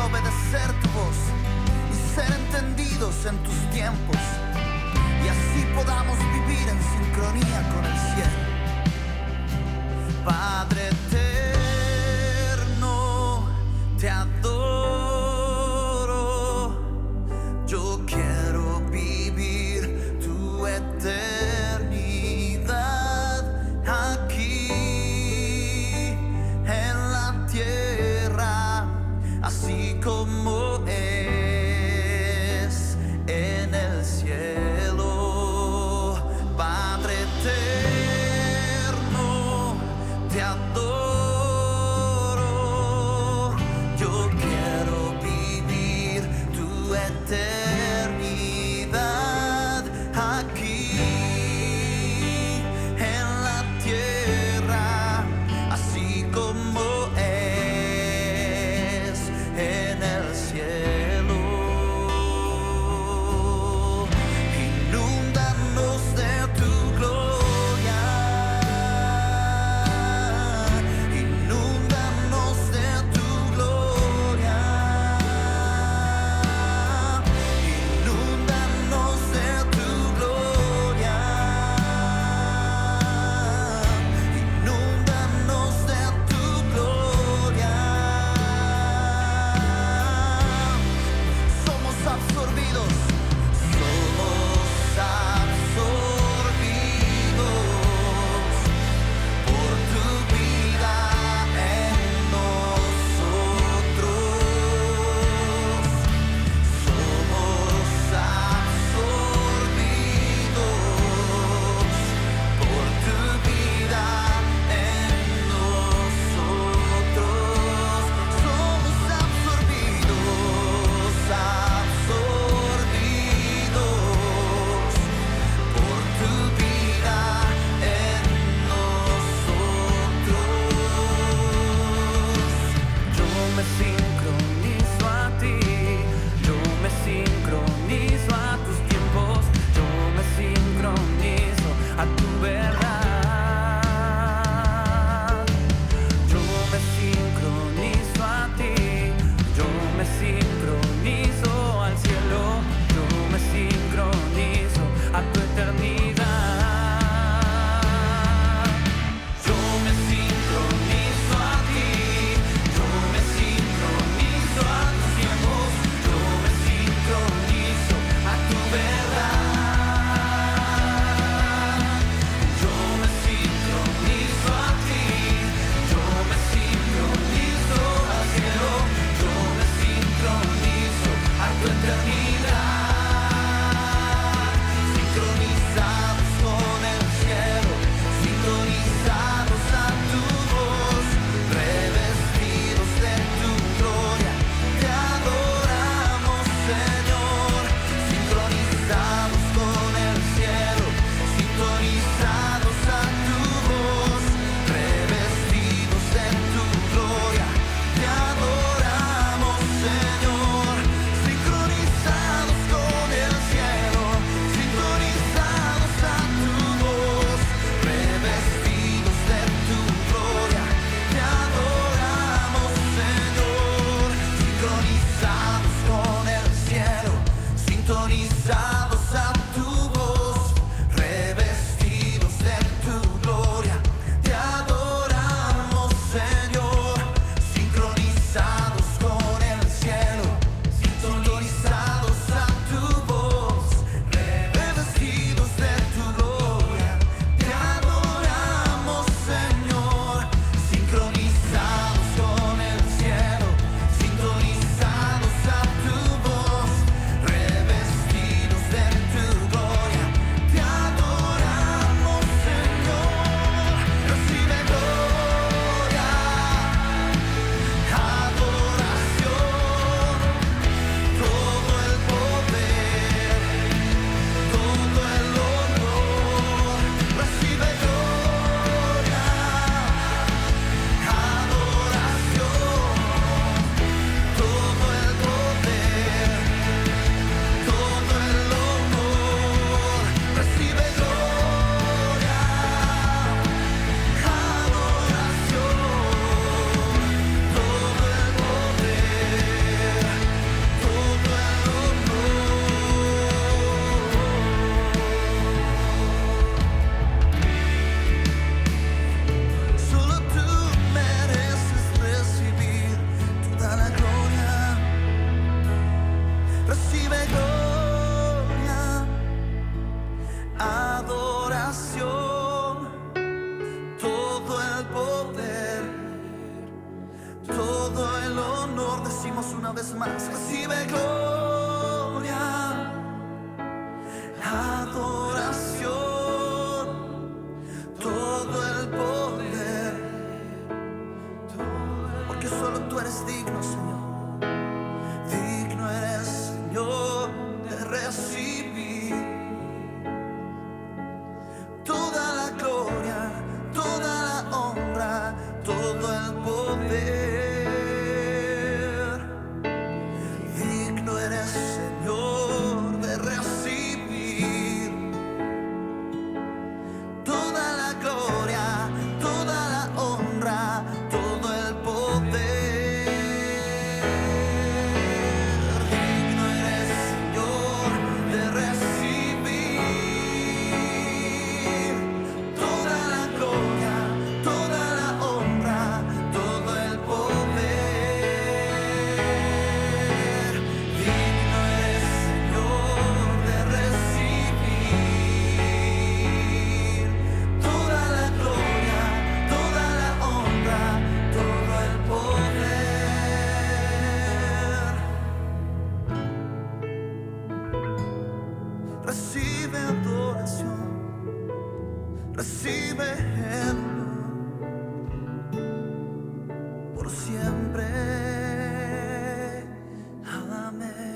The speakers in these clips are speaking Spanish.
obedecer tu voz y ser entendidos en tus tiempos, y así podamos vivir en sincronía con el cielo. Padre eterno, te adoro. Yo quiero vivir tu eternidad aquí en la tierra, así como es en el cielo. Padre eterno, te adoro. Yo quiero vivir tu eternidad aquí en la tierra, así como es en el cielo. Inúndanos de tu gloria, inúndanos de tu gloria, inúndanos de tu gloria, inúndanos de tu gloria. Somos absorbidos, por tu vida en nosotros. Somos absorbidos por tu vida en nosotros. Somos absorbidos, absorbidos por tu vida en nosotros. Yo me sincronizo a ti, yo me sincronizo a tus tiempos, yo me sincronizo a tu verdad. Yo me sincronizo a ti, yo me sincronizo al cielo, yo me sincronizo a tu eternidad. Yo me sincronizo a ti, yo me sincronizo decimos una vez más. Recibe gloria, adoración, todo el poder, porque solo tú eres digno, Señor. Digno eres, Señor, de recibir toda la gloria, toda la honra, todo el poder. Digno eres, Señor, de recibir toda la gloria, toda la honra, todo el poder. Digno eres, Señor, de recibir toda la gloria, toda la honra, todo el poder. Digno eres, Señor, de recibir toda la gloria, toda la honra, todo el poder. Recibe adoración, recibe el por siempre. Amén.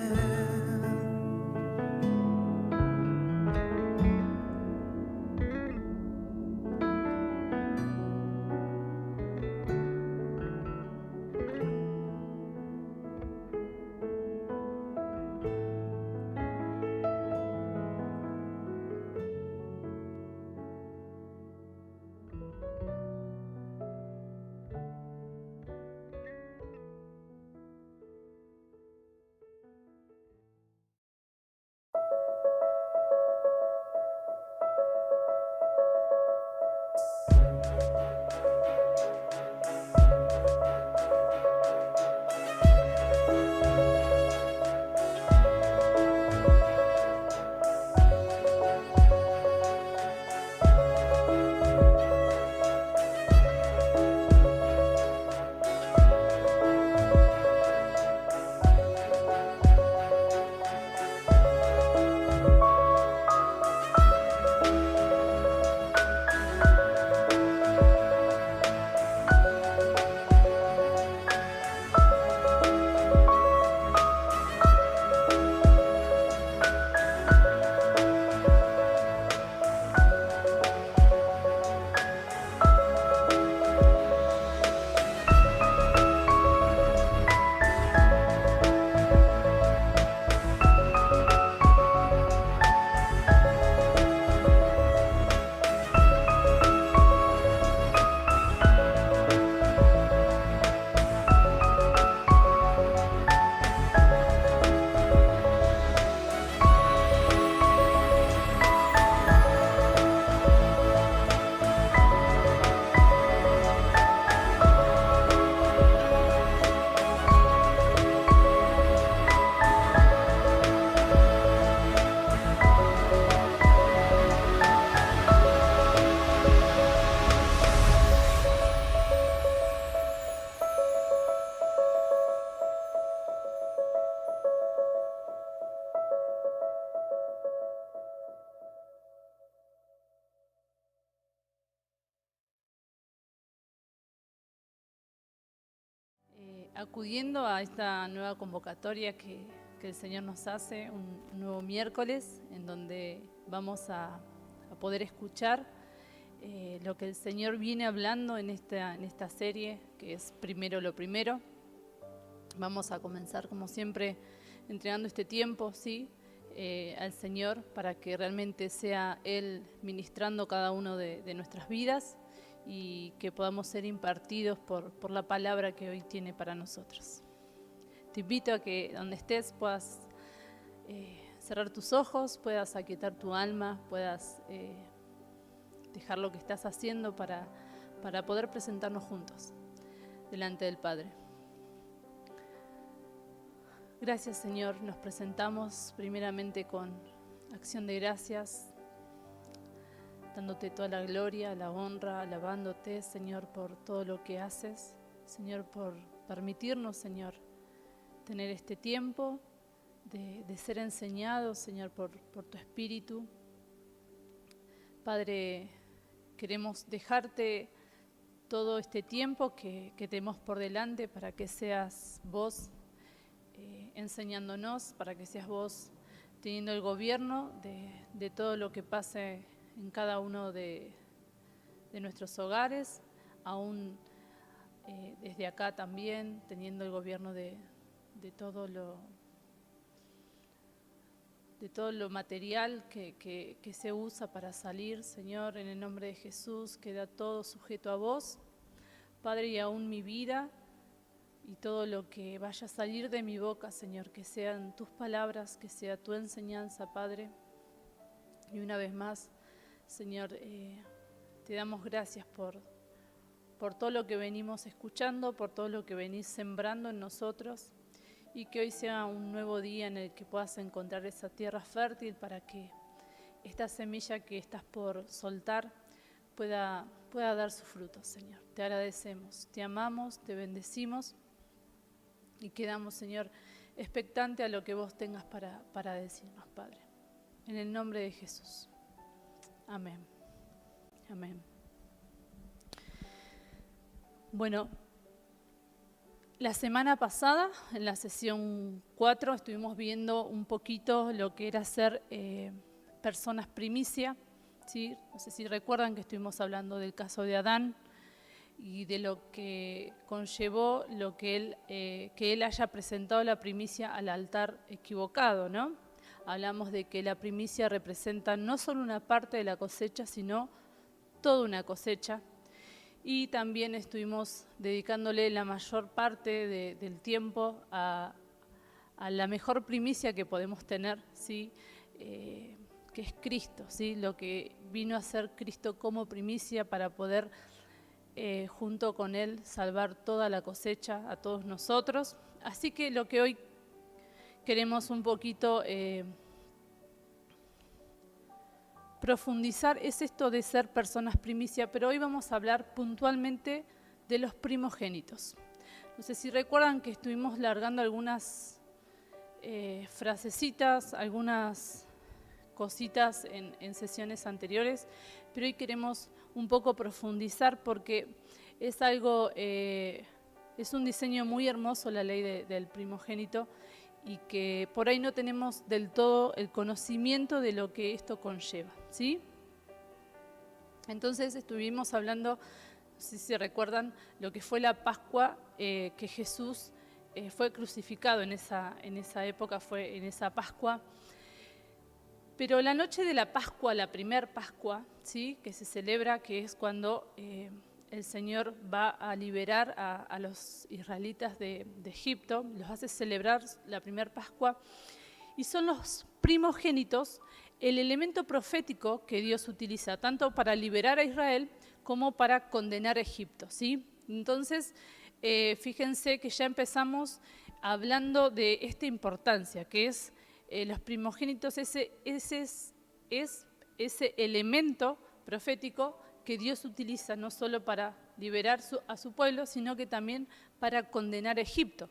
Acudiendo a esta nueva convocatoria que el Señor nos hace, un nuevo miércoles, en donde vamos a poder escuchar lo que el Señor viene hablando en esta serie, que es Primero lo Primero. Vamos a comenzar, como siempre, entregando este tiempo, ¿sí?, al Señor, para que realmente sea Él ministrando cada uno de nuestras vidas y que podamos ser impartidos por la palabra que hoy tiene para nosotros. Te invito a que donde estés puedas cerrar tus ojos, puedas aquietar tu alma, puedas dejar lo que estás haciendo para poder presentarnos juntos delante del Padre. Gracias, Señor, nos presentamos primeramente con acción de gracias, dándote toda la gloria, la honra, alabándote, Señor, por todo lo que haces, Señor, por permitirnos, Señor, tener este tiempo, de ser enseñados, Señor, por tu Espíritu. Padre, queremos dejarte todo este tiempo que tenemos por delante para que seas vos enseñándonos, para que seas vos teniendo el gobierno de todo lo que pase en cada uno de nuestros hogares, aún desde acá también, teniendo el gobierno de todo lo material que se usa para salir, Señor, en el nombre de Jesús, queda todo sujeto a vos, Padre, y aún mi vida y todo lo que vaya a salir de mi boca, Señor, que sean tus palabras, que sea tu enseñanza, Padre. Y una vez más, Señor, te damos gracias por todo lo que venimos escuchando, por todo lo que venís sembrando en nosotros, y que hoy sea un nuevo día en el que puedas encontrar esa tierra fértil para que esta semilla que estás por soltar pueda dar su fruto, Señor. Te agradecemos, te amamos, te bendecimos y quedamos, Señor, expectante a lo que vos tengas para decirnos, Padre. En el nombre de Jesús. Amén. Amén. Bueno, la semana pasada, en la sesión 4, estuvimos viendo un poquito lo que era ser personas primicia, ¿sí? No sé si recuerdan que estuvimos hablando del caso de Adán y de lo que conllevó que él haya presentado la primicia al altar equivocado, ¿no? Hablamos de que la primicia representa no solo una parte de la cosecha, sino toda una cosecha. Y también estuvimos dedicándole la mayor parte del tiempo a la mejor primicia que podemos tener, ¿sí? Que es Cristo, ¿sí? Lo que vino a ser Cristo como primicia para poder, junto con Él, salvar toda la cosecha a todos nosotros. Así que lo que hoy queremos un poquito profundizar es esto de ser personas primicia, pero hoy vamos a hablar puntualmente de los primogénitos. No sé si recuerdan que estuvimos largando algunas frasecitas, algunas cositas en sesiones anteriores, pero hoy queremos un poco profundizar porque es algo, es un diseño muy hermoso la ley del primogénito, y que por ahí no tenemos del todo el conocimiento de lo que esto conlleva, ¿sí? Entonces estuvimos hablando, no sé si recuerdan, lo que fue la Pascua, que Jesús fue crucificado en esa época, fue en esa Pascua. Pero la noche de la Pascua, la primer Pascua, ¿sí? Que se celebra, que es cuando el Señor va a liberar a los israelitas de Egipto, los hace celebrar la primer Pascua, y son los primogénitos el elemento profético que Dios utiliza, tanto para liberar a Israel como para condenar a Egipto, ¿sí? Entonces, fíjense que ya empezamos hablando de esta importancia, que es los primogénitos, ese elemento profético que Dios utiliza no solo para liberar a su pueblo, sino que también para condenar a Egipto.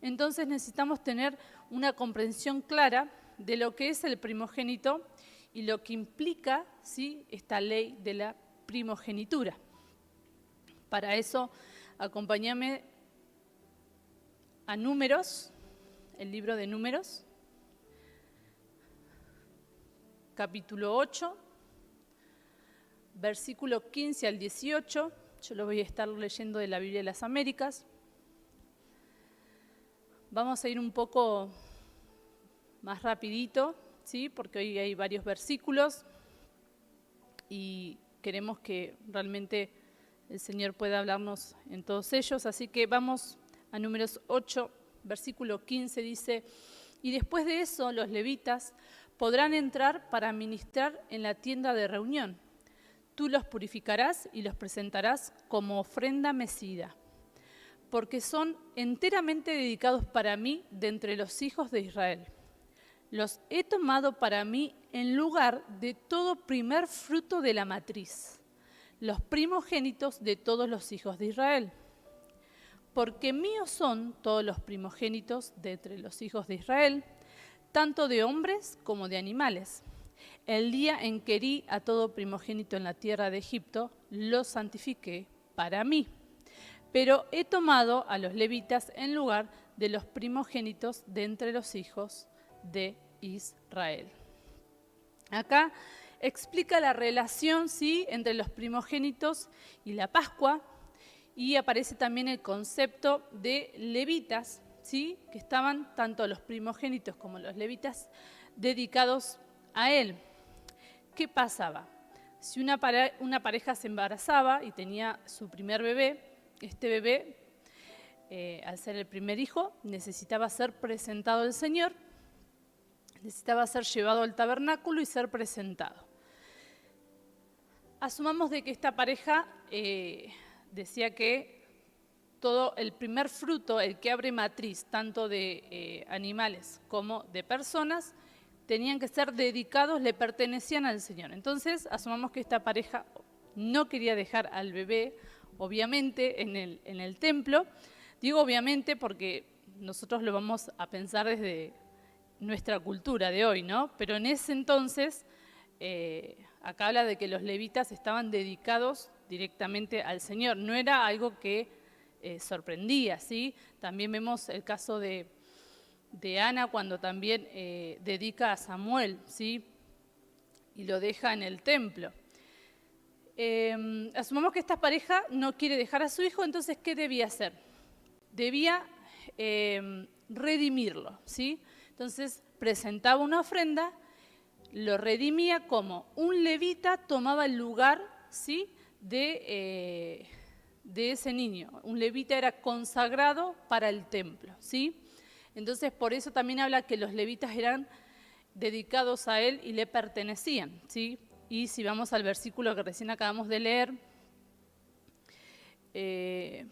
Entonces necesitamos tener una comprensión clara de lo que es el primogénito y lo que implica, ¿sí?, esta ley de la primogenitura. Para eso, acompáñame a Números, el libro de Números, capítulo 8, versículo 15 al 18, yo lo voy a estar leyendo de la Biblia de las Américas. Vamos a ir un poco más rapidito, ¿sí? Porque hoy hay varios versículos y queremos que realmente el Señor pueda hablarnos en todos ellos. Así que vamos a Números 8, versículo 15, dice: y después de eso los levitas podrán entrar para ministrar en la tienda de reunión. Tú los purificarás y los presentarás como ofrenda mecida, porque son enteramente dedicados para mí de entre los hijos de Israel. Los he tomado para mí en lugar de todo primer fruto de la matriz, los primogénitos de todos los hijos de Israel. porque míos son todos los primogénitos de entre los hijos de Israel, tanto de hombres como de animales. El día en que herí a todo primogénito en la tierra de Egipto, lo santifiqué para mí. Pero he tomado a los levitas en lugar de los primogénitos de entre los hijos de Israel. Acá explica la relación, ¿sí?, entre los primogénitos y la Pascua, y aparece también el concepto de levitas, ¿sí?, que estaban tanto los primogénitos como los levitas dedicados a él. ¿Qué pasaba? Si una pareja se embarazaba y tenía su primer bebé, este bebé, al ser el primer hijo, necesitaba ser presentado al Señor, necesitaba ser llevado al tabernáculo y ser presentado. Asumamos de que esta pareja decía que todo el primer fruto, el que abre matriz, tanto de animales como de personas, tenían que ser dedicados, le pertenecían al Señor. Entonces, asumamos que esta pareja no quería dejar al bebé, obviamente, en el templo. Digo obviamente porque nosotros lo vamos a pensar desde nuestra cultura de hoy, ¿no? Pero en ese entonces, acá habla de que los levitas estaban dedicados directamente al Señor. No era algo que sorprendía, ¿sí? También vemos el caso de Ana cuando también dedica a Samuel, ¿sí?, y lo deja en el templo. Asumamos que esta pareja no quiere dejar a su hijo, entonces, ¿qué debía hacer? Debía redimirlo, ¿sí? Entonces, presentaba una ofrenda, lo redimía como un levita tomaba el lugar, ¿sí?, de ese niño. Un levita era consagrado para el templo, ¿sí? Entonces, por eso también habla que los levitas eran dedicados a él y le pertenecían, ¿sí? Y si vamos al versículo que recién acabamos de leer, el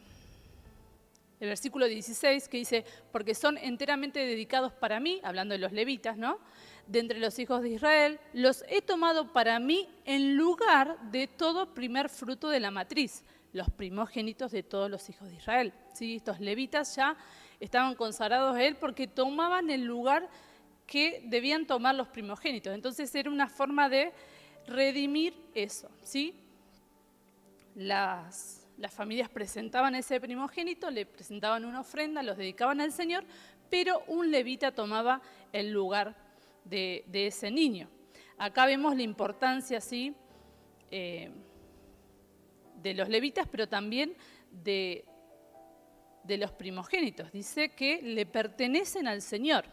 versículo 16, que dice, porque son enteramente dedicados para mí, hablando de los levitas, ¿no?, de entre los hijos de Israel, los he tomado para mí en lugar de todo primer fruto de la matriz, los primogénitos de todos los hijos de Israel, ¿sí? Estos levitas ya estaban consagrados a él porque tomaban el lugar que debían tomar los primogénitos. Entonces era una forma de redimir eso, ¿sí? Las familias presentaban ese primogénito, le presentaban una ofrenda, los dedicaban al Señor, pero un levita tomaba el lugar de ese niño. Acá vemos la importancia, ¿sí?, de los levitas, pero también de los primogénitos. Dice que le pertenecen al Señor.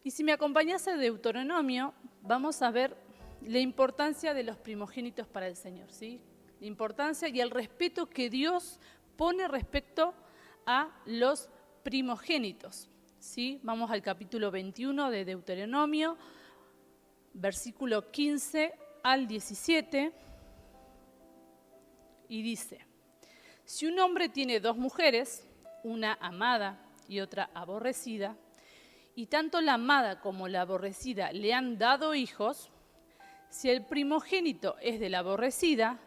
Y si me acompañas a Deuteronomio, vamos a ver la importancia de los primogénitos para el Señor, ¿sí? La importancia y el respeto que Dios pone respecto a los primogénitos, ¿sí? Vamos al capítulo 21 de Deuteronomio, versículo 15 al 17, y dice: si un hombre tiene dos mujeres, una amada y otra aborrecida, y tanto la amada como la aborrecida le han dado hijos, si el primogénito es de la aborrecida,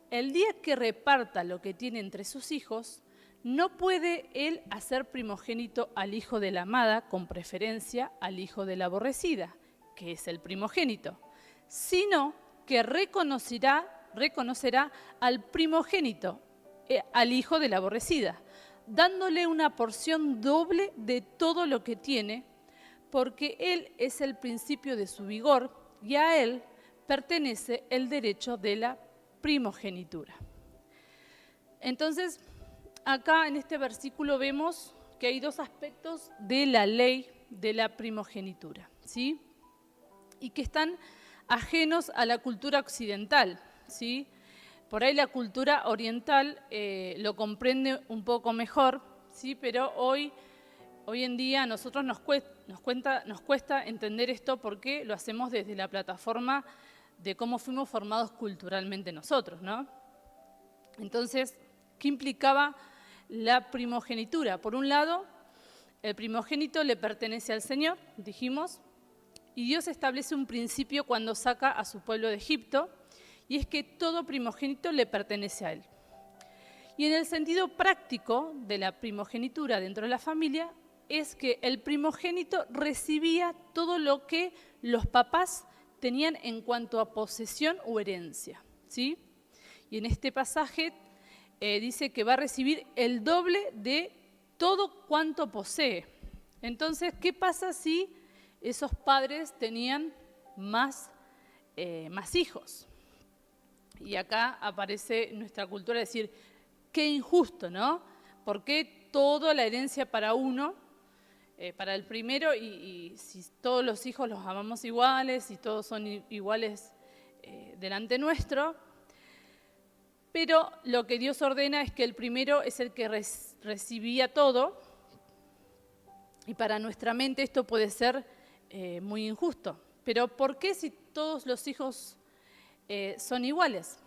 el día que reparta lo que tiene entre sus hijos, no puede él hacer primogénito al hijo de la amada con preferencia al hijo de la aborrecida, que es el primogénito, sino que reconocerá al primogénito, al hijo de la aborrecida, dándole una porción doble de todo lo que tiene, porque él es el principio de su vigor y a él pertenece el derecho de la primogenitura. Entonces, acá en este versículo vemos que hay dos aspectos de la ley de la primogenitura, ¿sí?, y que están ajenos a la cultura occidental, ¿sí? Por ahí la cultura oriental lo comprende un poco mejor, ¿sí? Pero hoy en día a nosotros nos cuesta entender esto porque lo hacemos desde la plataforma de cómo fuimos formados culturalmente nosotros, ¿no? Entonces, ¿qué implicaba la primogenitura? Por un lado, el primogénito le pertenece al Señor, dijimos, y Dios establece un principio cuando saca a su pueblo de Egipto, y es que todo primogénito le pertenece a él. Y en el sentido práctico de la primogenitura dentro de la familia, es que el primogénito recibía todo lo que los papás tenían en cuanto a posesión o herencia, ¿sí? Y en este pasaje dice que va a recibir el doble de todo cuanto posee. Entonces, ¿qué pasa si esos padres tenían más hijos? Y acá aparece nuestra cultura de decir, qué injusto, ¿no? ¿Por qué toda la herencia para uno, para el primero, y si todos los hijos los amamos iguales y todos son iguales delante nuestro? Pero lo que Dios ordena es que el primero es el que recibía todo, y para nuestra mente esto puede ser muy injusto. Pero ¿por qué si todos los hijos son iguales?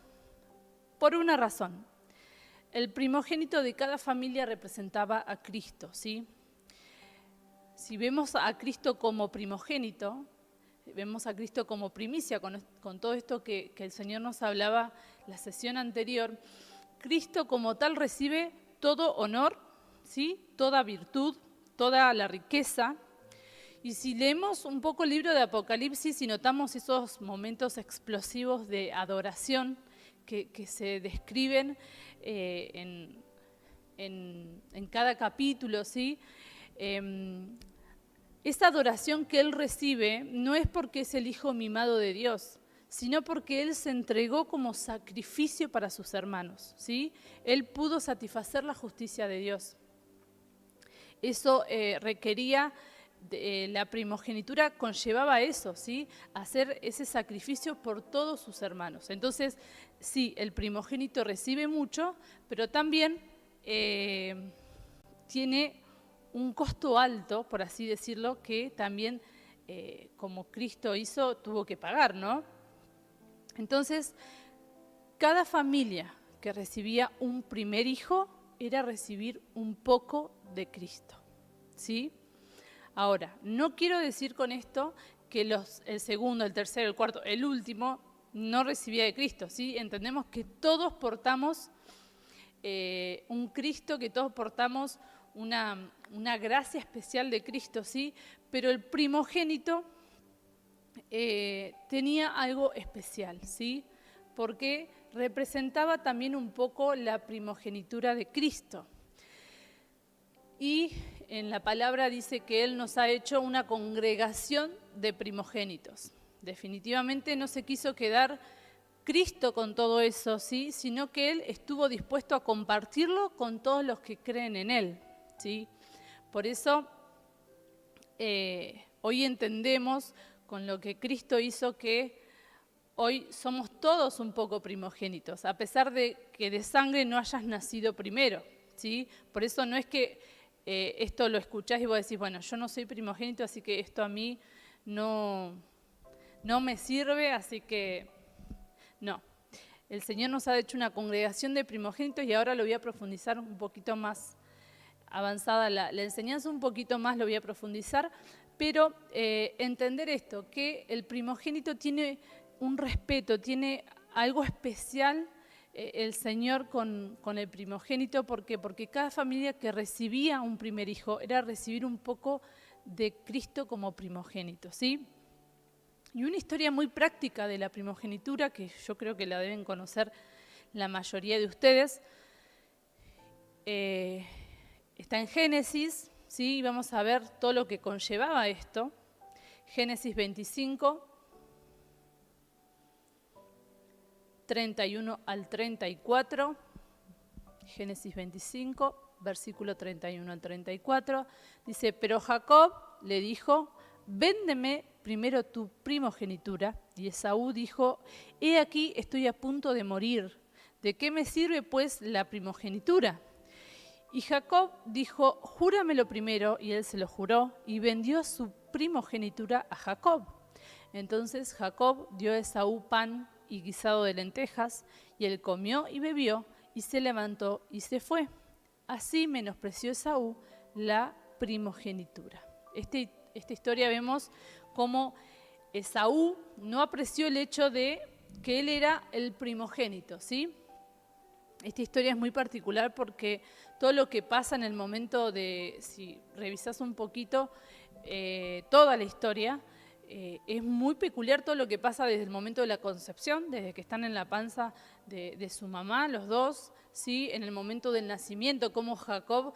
Por una razón. El primogénito de cada familia representaba a Cristo, ¿sí? Si vemos a Cristo como primogénito, vemos a Cristo como primicia, con todo esto que el Señor nos hablaba la sesión anterior, Cristo como tal recibe todo honor, ¿sí? Toda virtud, toda la riqueza. Y si leemos un poco el libro de Apocalipsis y notamos esos momentos explosivos de adoración que se describen en cada capítulo, ¿sí? Esa adoración que Él recibe no es porque es el hijo mimado de Dios, sino porque Él se entregó como sacrificio para sus hermanos, ¿sí? Él pudo satisfacer la justicia de Dios. Eso requería, la primogenitura conllevaba eso, ¿sí? Hacer ese sacrificio por todos sus hermanos. Entonces, sí, el primogénito recibe mucho, pero también tiene un costo alto, por así decirlo, que también, como Cristo hizo, tuvo que pagar, ¿no? Entonces, cada familia que recibía un primer hijo era recibir un poco de Cristo, ¿sí? Ahora, no quiero decir con esto que el segundo, el tercero, el cuarto, el último no recibía de Cristo, ¿sí? Entendemos que todos portamos un Cristo, que todos portamos una gracia especial de Cristo, ¿sí? Pero el primogénito tenía algo especial, ¿sí? Porque representaba también un poco la primogenitura de Cristo. Y en la palabra dice que Él nos ha hecho una congregación de primogénitos. Definitivamente no se quiso quedar Cristo con todo eso, ¿sí? Sino que Él estuvo dispuesto a compartirlo con todos los que creen en Él, ¿sí? Por eso hoy entendemos con lo que Cristo hizo que hoy somos todos un poco primogénitos, a pesar de que de sangre no hayas nacido primero, ¿sí? Por eso no es que esto lo escuchás y vos decís, bueno, yo no soy primogénito, así que esto a mí no me sirve, así que no. El Señor nos ha hecho una congregación de primogénitos y ahora lo voy a profundizar un poquito más avanzada, la enseñanza un poquito más lo voy a profundizar, pero entender esto, que el primogénito tiene un respeto, tiene algo especial el Señor con el primogénito. ¿Por qué? Porque cada familia que recibía un primer hijo era recibir un poco de Cristo como primogénito, ¿sí? Y una historia muy práctica de la primogenitura, que yo creo que la deben conocer la mayoría de ustedes, está en Génesis, ¿sí? Y vamos a ver todo lo que conllevaba esto. Génesis 25, 31 al 34, Génesis 25, versículo 31 al 34, dice, pero Jacob le dijo, véndeme primero tu primogenitura. Y Esaú dijo, he aquí estoy a punto de morir, ¿de qué me sirve pues la primogenitura? Y Jacob dijo, júramelo primero, y él se lo juró, y vendió su primogenitura a Jacob. Entonces Jacob dio a Esaú pan y guisado de lentejas, y él comió y bebió, y se levantó y se fue. Así menospreció Esaú la primogenitura. Esta historia vemos cómo Esaú no apreció el hecho de que él era el primogénito, ¿sí? Esta historia es muy particular porque todo lo que pasa en el momento de, si revisás un poquito toda la historia, es muy peculiar todo lo que pasa desde el momento de la concepción, desde que están en la panza de su mamá, los dos, ¿sí? En el momento del nacimiento, cómo Jacob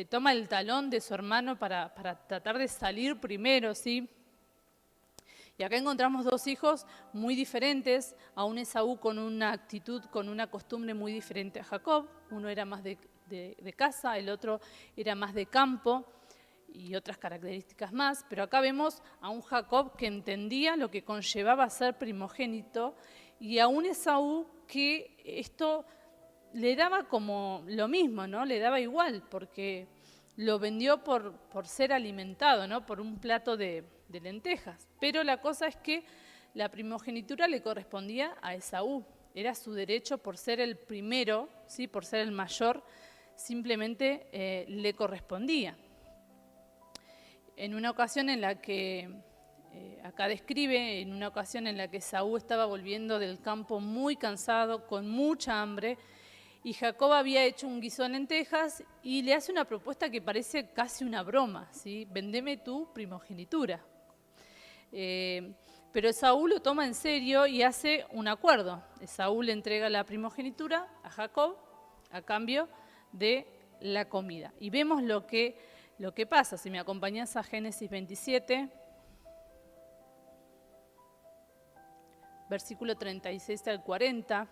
toma el talón de su hermano para tratar de salir primero, ¿sí? Y acá encontramos dos hijos muy diferentes, a un Esaú con una actitud, con una costumbre muy diferente a Jacob. Uno era más de casa, el otro era más de campo y otras características más. Pero acá vemos a un Jacob que entendía lo que conllevaba ser primogénito y a un Esaú que esto le daba como lo mismo, ¿no? Le daba igual porque lo vendió por ser alimentado, ¿no? Por un plato de lentejas. Pero la cosa es que la primogenitura le correspondía a Esaú. Era su derecho por ser el primero, ¿sí? Por ser el mayor, simplemente le correspondía. En una ocasión en la que, acá describe, en una ocasión en la que Esaú estaba volviendo del campo muy cansado, con mucha hambre, y Jacob había hecho un guiso de lentejas y le hace una propuesta que parece casi una broma, ¿sí? Vendeme tu primogenitura. Pero Esaú lo toma en serio y hace un acuerdo. Esaú le entrega la primogenitura a Jacob a cambio de la comida. Y vemos lo que pasa. Si me acompañas a Génesis 27, versículo 36 al 40.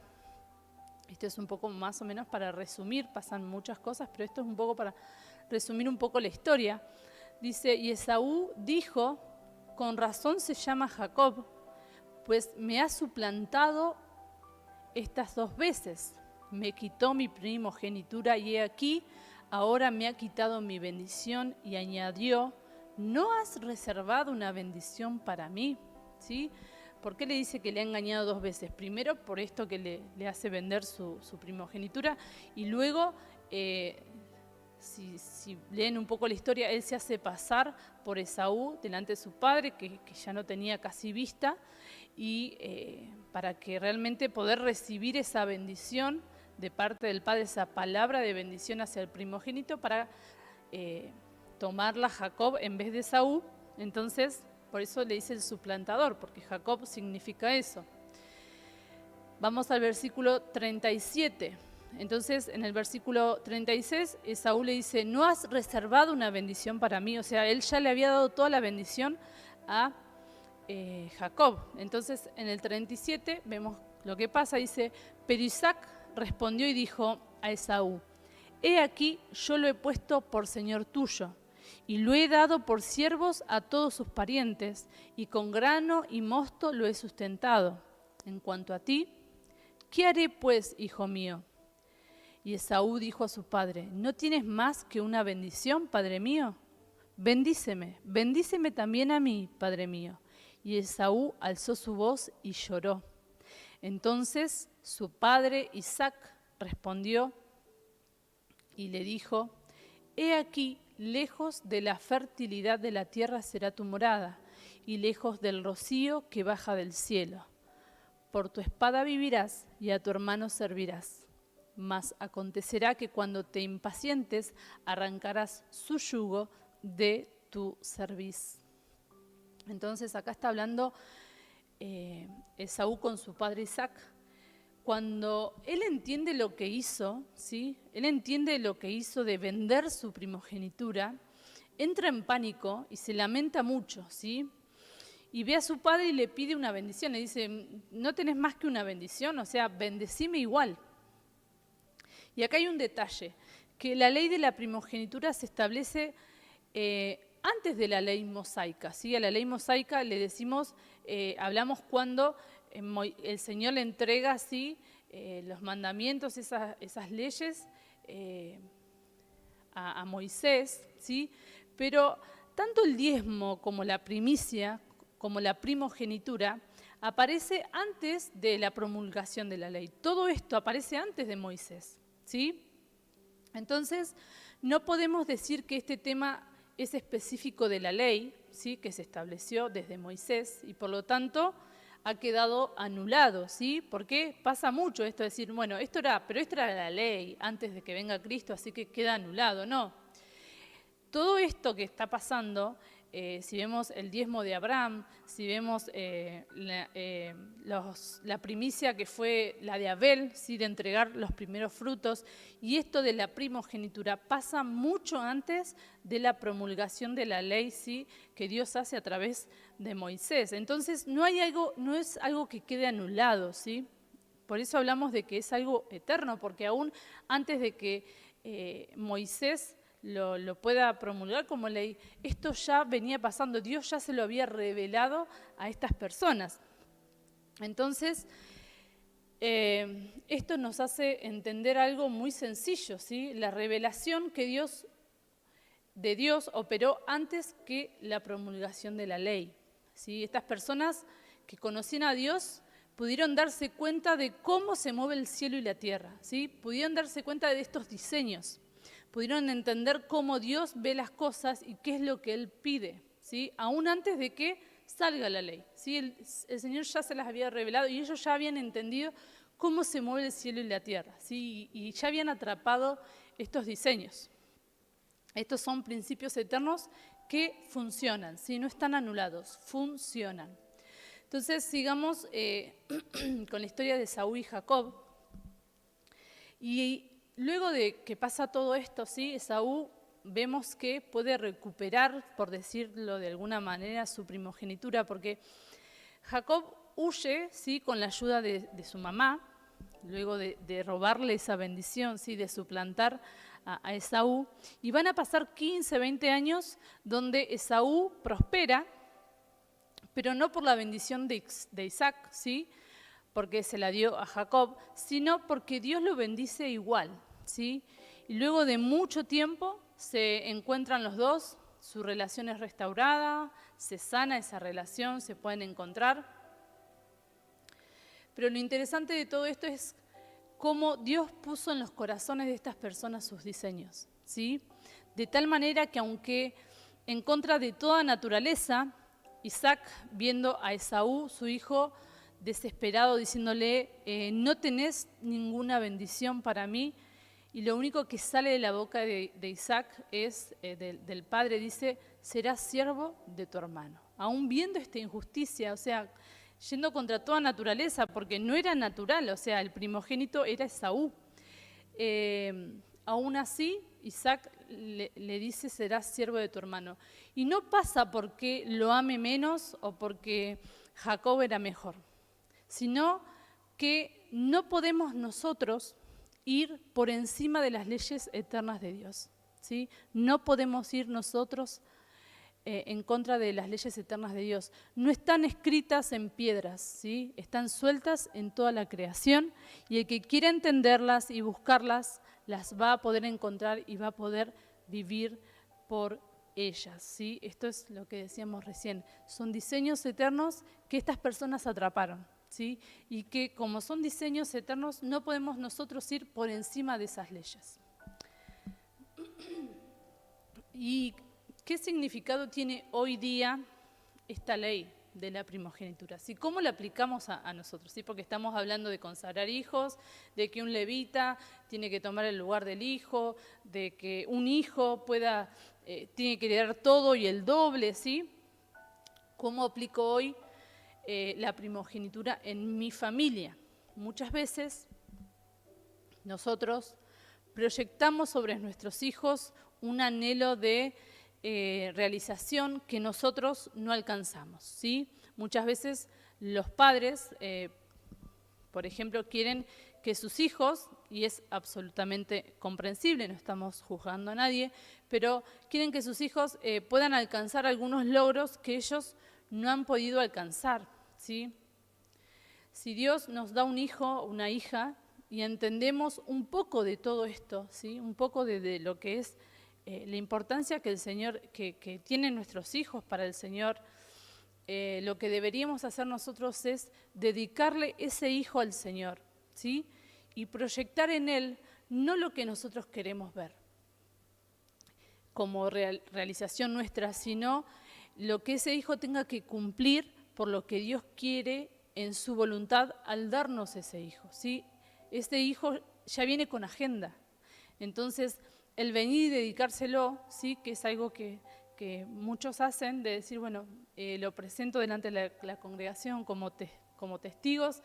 Esto es un poco más o menos para resumir, pasan muchas cosas, pero esto es un poco para resumir un poco la historia. Dice, y Esaú dijo, con razón se llama Jacob, pues me ha suplantado estas 2 veces. Me quitó mi primogenitura y he aquí, ahora me ha quitado mi bendición y añadió, ¿no has reservado una bendición para mí? ¿Sí? ¿Por qué le dice que le ha engañado 2 veces? Primero, por esto que le hace vender su primogenitura y luego, si leen un poco la historia, él se hace pasar por Esaú delante de su padre, que ya no tenía casi vista, y para que realmente poder recibir esa bendición de parte del padre, esa palabra de bendición hacia el primogénito, para tomarla Jacob en vez de Esaú. Entonces, por eso le dice el suplantador, porque Jacob significa eso. Vamos al versículo 37. Entonces, en el versículo 36, Esaú le dice, ¿no has reservado una bendición para mí? O sea, él ya le había dado toda la bendición a Jacob. Entonces, en el 37 vemos lo que pasa. Dice, pero Isaac respondió y dijo a Esaú, he aquí, yo lo he puesto por señor tuyo, y lo he dado por siervos a todos sus parientes, y con grano y mosto lo he sustentado. En cuanto a ti, ¿qué haré pues, hijo mío? Y Esaú dijo a su padre, ¿no tienes más que una bendición, padre mío? Bendíceme también a mí, padre mío. Y Esaú alzó su voz y lloró. Entonces su padre Isaac respondió y le dijo, he aquí, lejos de la fertilidad de la tierra será tu morada, y lejos del rocío que baja del cielo. Por tu espada vivirás y a tu hermano servirás. Mas acontecerá que cuando te impacientes, arrancarás su yugo de tu cerviz. Entonces acá está hablando Esaú con su padre Isaac. Cuando él entiende lo que hizo, ¿sí? Él entiende lo que hizo de vender su primogenitura, entra en pánico y se lamenta mucho, ¿sí? Y ve a su padre y le pide una bendición. Le dice, no tenés más que una bendición, o sea, bendecime igual. Y acá hay un detalle, que la ley de la primogenitura se establece antes de la ley mosaica, ¿sí? A la ley mosaica le decimos, hablamos cuando el Señor le entrega así los mandamientos, esas leyes a Moisés, ¿sí? Pero tanto el diezmo como la primicia, como la primogenitura, aparece antes de la promulgación de la ley. Todo esto aparece antes de Moisés, ¿sí? Entonces, no podemos decir que este tema es específico de la ley, ¿sí? Que se estableció desde Moisés, y por lo tanto ha quedado anulado, ¿sí? Porque pasa mucho esto de decir, bueno, pero esto era la ley antes de que venga Cristo, así que queda anulado. No. Todo esto que está pasando, si vemos el diezmo de Abraham, si vemos la primicia que fue la de Abel, ¿sí? De entregar los primeros frutos, y esto de la primogenitura pasa mucho antes de la promulgación de la ley, ¿sí? Que Dios hace a través de Moisés. Entonces no es algo que quede anulado, ¿sí? Por eso hablamos de que es algo eterno, porque aún antes de que Moisés lo pueda promulgar como ley, esto ya venía pasando, Dios ya se lo había revelado a estas personas. Entonces, esto nos hace entender algo muy sencillo, ¿sí? La revelación que de Dios operó antes que la promulgación de la ley, ¿sí? Estas personas que conocían a Dios pudieron darse cuenta de cómo se mueve el cielo y la tierra, ¿sí? Pudieron darse cuenta de estos diseños. Pudieron entender cómo Dios ve las cosas y qué es lo que Él pide, ¿sí? Aún antes de que salga la ley, ¿sí? El Señor ya se las había revelado y ellos ya habían entendido cómo se mueve el cielo y la tierra, ¿sí? Y ya habían atrapado estos diseños. Estos son principios eternos que funcionan, ¿sí? No están anulados, funcionan. Entonces sigamos con la historia de Esaú y Jacob. Y luego de que pasa todo esto, ¿sí? Esaú vemos que puede recuperar, por decirlo de alguna manera, su primogenitura, porque Jacob huye, ¿sí? Con la ayuda de su mamá, luego de robarle esa bendición, ¿sí? De suplantar a Esaú, y van a pasar 15, 20 años donde Esaú prospera, pero no por la bendición de Isaac, ¿sí? Porque se la dio a Jacob, sino porque Dios lo bendice igual, ¿sí? Y luego de mucho tiempo se encuentran los dos, su relación es restaurada, se sana esa relación, se pueden encontrar. Pero lo interesante de todo esto es cómo Dios puso en los corazones de estas personas sus diseños, ¿sí? De tal manera que aunque en contra de toda naturaleza, Isaac, viendo a Esaú, su hijo, desesperado, diciéndole, no tenés ninguna bendición para mí, y lo único que sale de la boca de Isaac es, del padre, dice, serás siervo de tu hermano. Aún viendo esta injusticia, o sea, yendo contra toda naturaleza, porque no era natural, o sea, el primogénito era Esaú. Aún así, Isaac le dice, serás siervo de tu hermano. Y no pasa porque lo ame menos o porque Jacob era mejor, sino que no podemos nosotros ir por encima de las leyes eternas de Dios, ¿sí? No podemos ir nosotros en contra de las leyes eternas de Dios. No están escritas en piedras, ¿sí? Están sueltas en toda la creación, y el que quiera entenderlas y buscarlas, las va a poder encontrar y va a poder vivir por ellas, ¿sí? Esto es lo que decíamos recién. Son diseños eternos que estas personas atraparon, ¿sí? Y que como son diseños eternos, no podemos nosotros ir por encima de esas leyes. ¿Y qué significado tiene hoy día esta ley de la primogenitura? ¿Sí? ¿Cómo la aplicamos a nosotros? ¿Sí? Porque estamos hablando de consagrar hijos, de que un levita tiene que tomar el lugar del hijo, de que un hijo tiene que heredar todo y el doble, ¿sí? ¿Cómo aplico hoy la primogenitura en mi familia? Muchas veces nosotros proyectamos sobre nuestros hijos un anhelo de realización que nosotros no alcanzamos, ¿sí? Muchas veces los padres, por ejemplo, quieren que sus hijos, y es absolutamente comprensible, no estamos juzgando a nadie, pero quieren que sus hijos puedan alcanzar algunos logros que ellos no han podido alcanzar, ¿sí? Si Dios nos da un hijo, una hija, y entendemos un poco de todo esto, ¿sí? Un poco de lo que es la importancia que el Señor, que tienen nuestros hijos para el Señor, lo que deberíamos hacer nosotros es dedicarle ese hijo al Señor, ¿sí? Y proyectar en él no lo que nosotros queremos ver como realización nuestra, sino lo que ese hijo tenga que cumplir por lo que Dios quiere en su voluntad al darnos ese hijo, ¿sí? Este hijo ya viene con agenda. Entonces, el venir y dedicárselo, ¿sí? Que es algo que muchos hacen, de decir, bueno, lo presento delante de la congregación como testigos,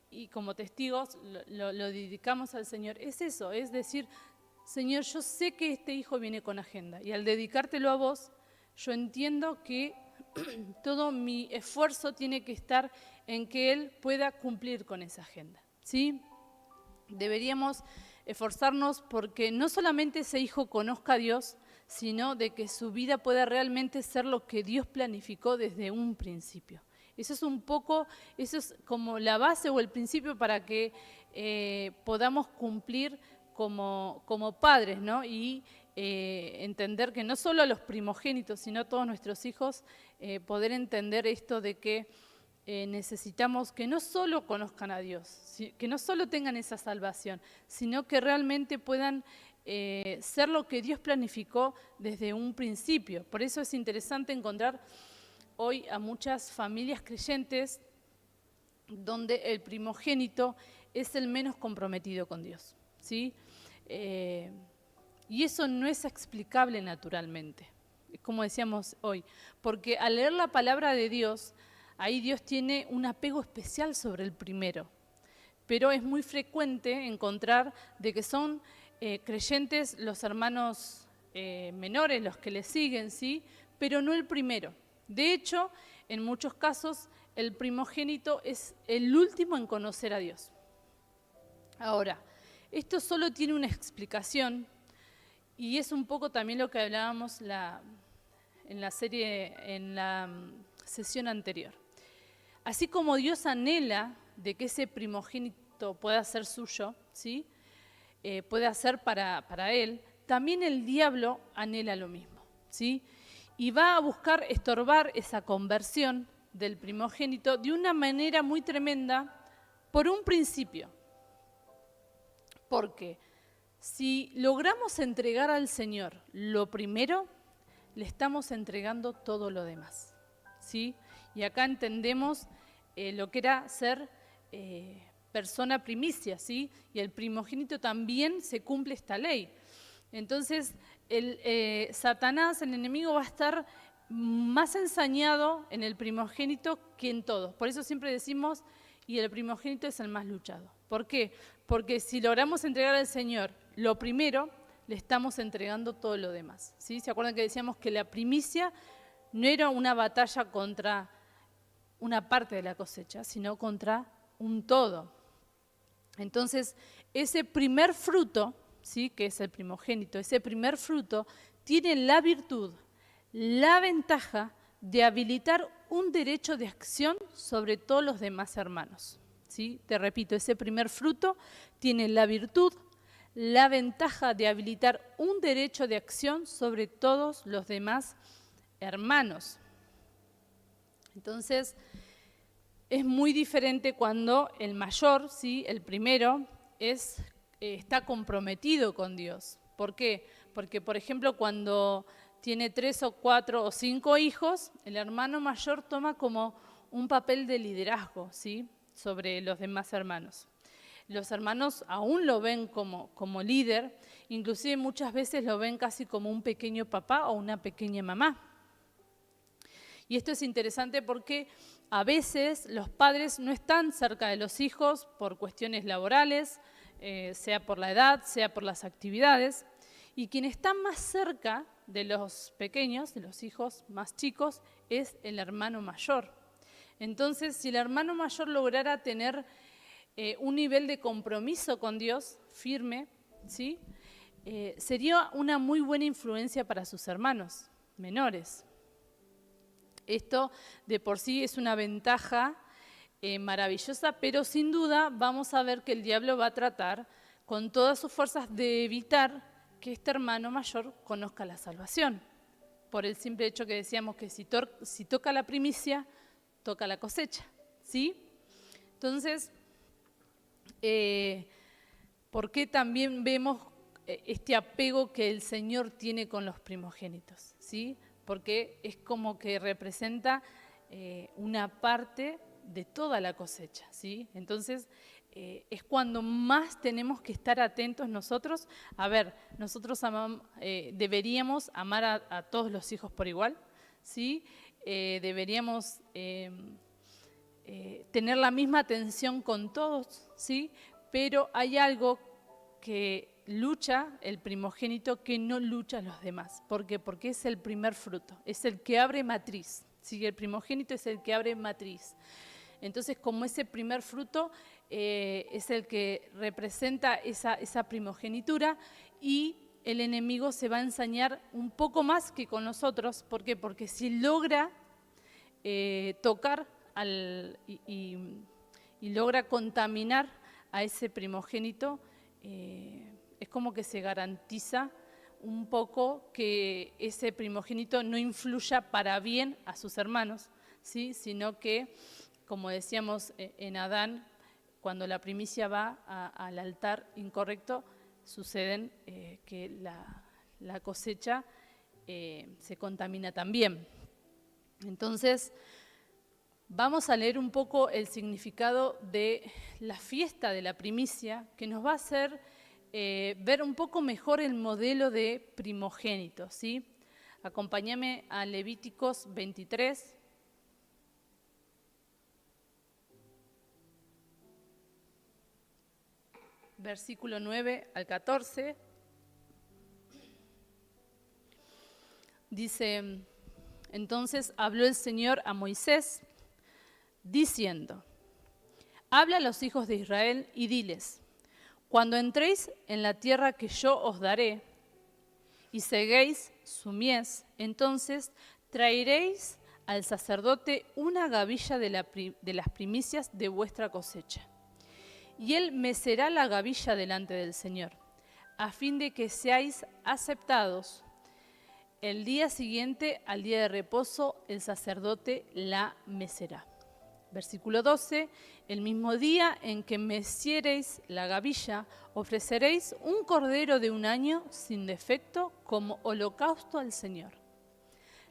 y como testigos lo dedicamos al Señor. Es eso, es decir, Señor, yo sé que este hijo viene con agenda, y al dedicártelo a vos, yo entiendo que todo mi esfuerzo tiene que estar en que él pueda cumplir con esa agenda, ¿sí? Deberíamos esforzarnos porque no solamente ese hijo conozca a Dios, sino de que su vida pueda realmente ser lo que Dios planificó desde un principio. Eso es como la base o el principio para que podamos cumplir como padres, ¿no? Y entender que no solo a los primogénitos, sino a todos nuestros hijos, poder entender esto de que necesitamos que no solo conozcan a Dios, que no solo tengan esa salvación, sino que realmente puedan ser lo que Dios planificó desde un principio. Por eso es interesante encontrar hoy a muchas familias creyentes donde el primogénito es el menos comprometido con Dios, ¿sí? Y eso no es explicable naturalmente, como decíamos hoy, porque al leer la palabra de Dios, ahí Dios tiene un apego especial sobre el primero, pero es muy frecuente encontrar de que son creyentes los hermanos menores, los que le siguen, ¿sí? Pero no el primero. De hecho, en muchos casos, el primogénito es el último en conocer a Dios. Ahora, esto solo tiene una explicación, y es un poco también lo que hablábamos en la sesión anterior. Así como Dios anhela de que ese primogénito pueda ser suyo, ¿sí? Pueda ser para él, también el diablo anhela lo mismo, ¿sí? Y va a buscar estorbar esa conversión del primogénito de una manera muy tremenda por un principio. Porque si logramos entregar al Señor lo primero, le estamos entregando todo lo demás, ¿sí? Y acá entendemos lo que era ser persona primicia, ¿sí? Y el primogénito también se cumple esta ley. Entonces, Satanás, el enemigo, va a estar más ensañado en el primogénito que en todos. Por eso siempre decimos, y el primogénito es el más luchado. ¿Por qué? Porque si logramos entregar al Señor lo primero, le estamos entregando todo lo demás, ¿sí? ¿Se acuerdan que decíamos que la primicia no era una batalla contra una parte de la cosecha, sino contra un todo? Entonces, ese primer fruto, ¿sí? Que es el primogénito, ese primer fruto tiene la virtud, la ventaja de habilitar un derecho de acción sobre todos los demás hermanos, ¿sí? Te repito, ese primer fruto tiene la virtud, la ventaja de habilitar un derecho de acción sobre todos los demás hermanos. Entonces, es muy diferente cuando el mayor, ¿sí? El primero, está comprometido con Dios. ¿Por qué? Porque, por ejemplo, cuando tiene 3 o 4 o 5 hijos, el hermano mayor toma como un papel de liderazgo, ¿sí? Sobre los demás hermanos. Los hermanos aún lo ven como líder, inclusive muchas veces lo ven casi como un pequeño papá o una pequeña mamá. Y esto es interesante porque a veces los padres no están cerca de los hijos por cuestiones laborales, sea por la edad, sea por las actividades, y quien está más cerca de los pequeños, de los hijos más chicos, es el hermano mayor. Entonces, si el hermano mayor lograra tener un nivel de compromiso con Dios firme, ¿sí? Sería una muy buena influencia para sus hermanos menores. Esto de por sí es una ventaja maravillosa, pero sin duda vamos a ver que el diablo va a tratar con todas sus fuerzas de evitar que este hermano mayor conozca la salvación. Por el simple hecho que decíamos que si toca la primicia, toca la cosecha, ¿sí? Entonces, ¿por qué también vemos este apego que el Señor tiene con los primogénitos? ¿Sí? Porque es como que representa una parte de toda la cosecha, ¿sí? Entonces, es cuando más tenemos que estar atentos nosotros. A ver, nosotros deberíamos amar a todos los hijos por igual, ¿sí? Deberíamos tener la misma atención con todos, ¿sí? Pero hay algo que lucha el primogénito que no lucha los demás. ¿Por qué? Porque es el primer fruto, es el que abre matriz, ¿sí? El primogénito es el que abre matriz. Entonces, como ese primer fruto es el que representa esa primogenitura, y el enemigo se va a ensañar un poco más que con nosotros. ¿Por qué? Porque si logra tocar y logra contaminar a ese primogénito, es como que se garantiza un poco que ese primogénito no influya para bien a sus hermanos, ¿sí? Sino que, como decíamos en Adán, cuando la primicia va al altar incorrecto, suceden que la cosecha se contamina también. Entonces, vamos a leer un poco el significado de la fiesta de la primicia, que nos va a hacer ver un poco mejor el modelo de primogénito, ¿sí? Acompáñame a Levíticos 23. Versículo 9 al 14. Dice: entonces habló el Señor a Moisés, diciendo: habla a los hijos de Israel y diles: cuando entréis en la tierra que yo os daré y seguéis su mies, entonces traeréis al sacerdote una gavilla de las primicias de vuestra cosecha. Y él mecerá la gavilla delante del Señor, a fin de que seáis aceptados. El día siguiente al día de reposo, el sacerdote la mecerá. Versículo 12, el mismo día en que meciereis la gavilla, ofreceréis un cordero de un año sin defecto como holocausto al Señor.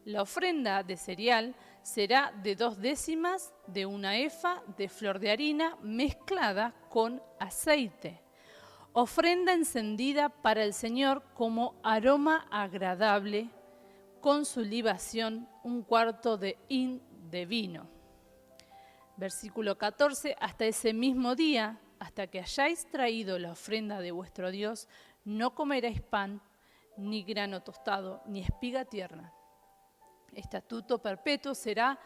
La ofrenda de cereal será de 2 décimas de una efa de flor de harina mezclada con aceite. Ofrenda encendida para el Señor como aroma agradable, con su libación 1/4 de hin de vino. Versículo 14, hasta ese mismo día, hasta que hayáis traído la ofrenda de vuestro Dios, no comeréis pan, ni grano tostado, ni espiga tierna. Estatuto perpetuo será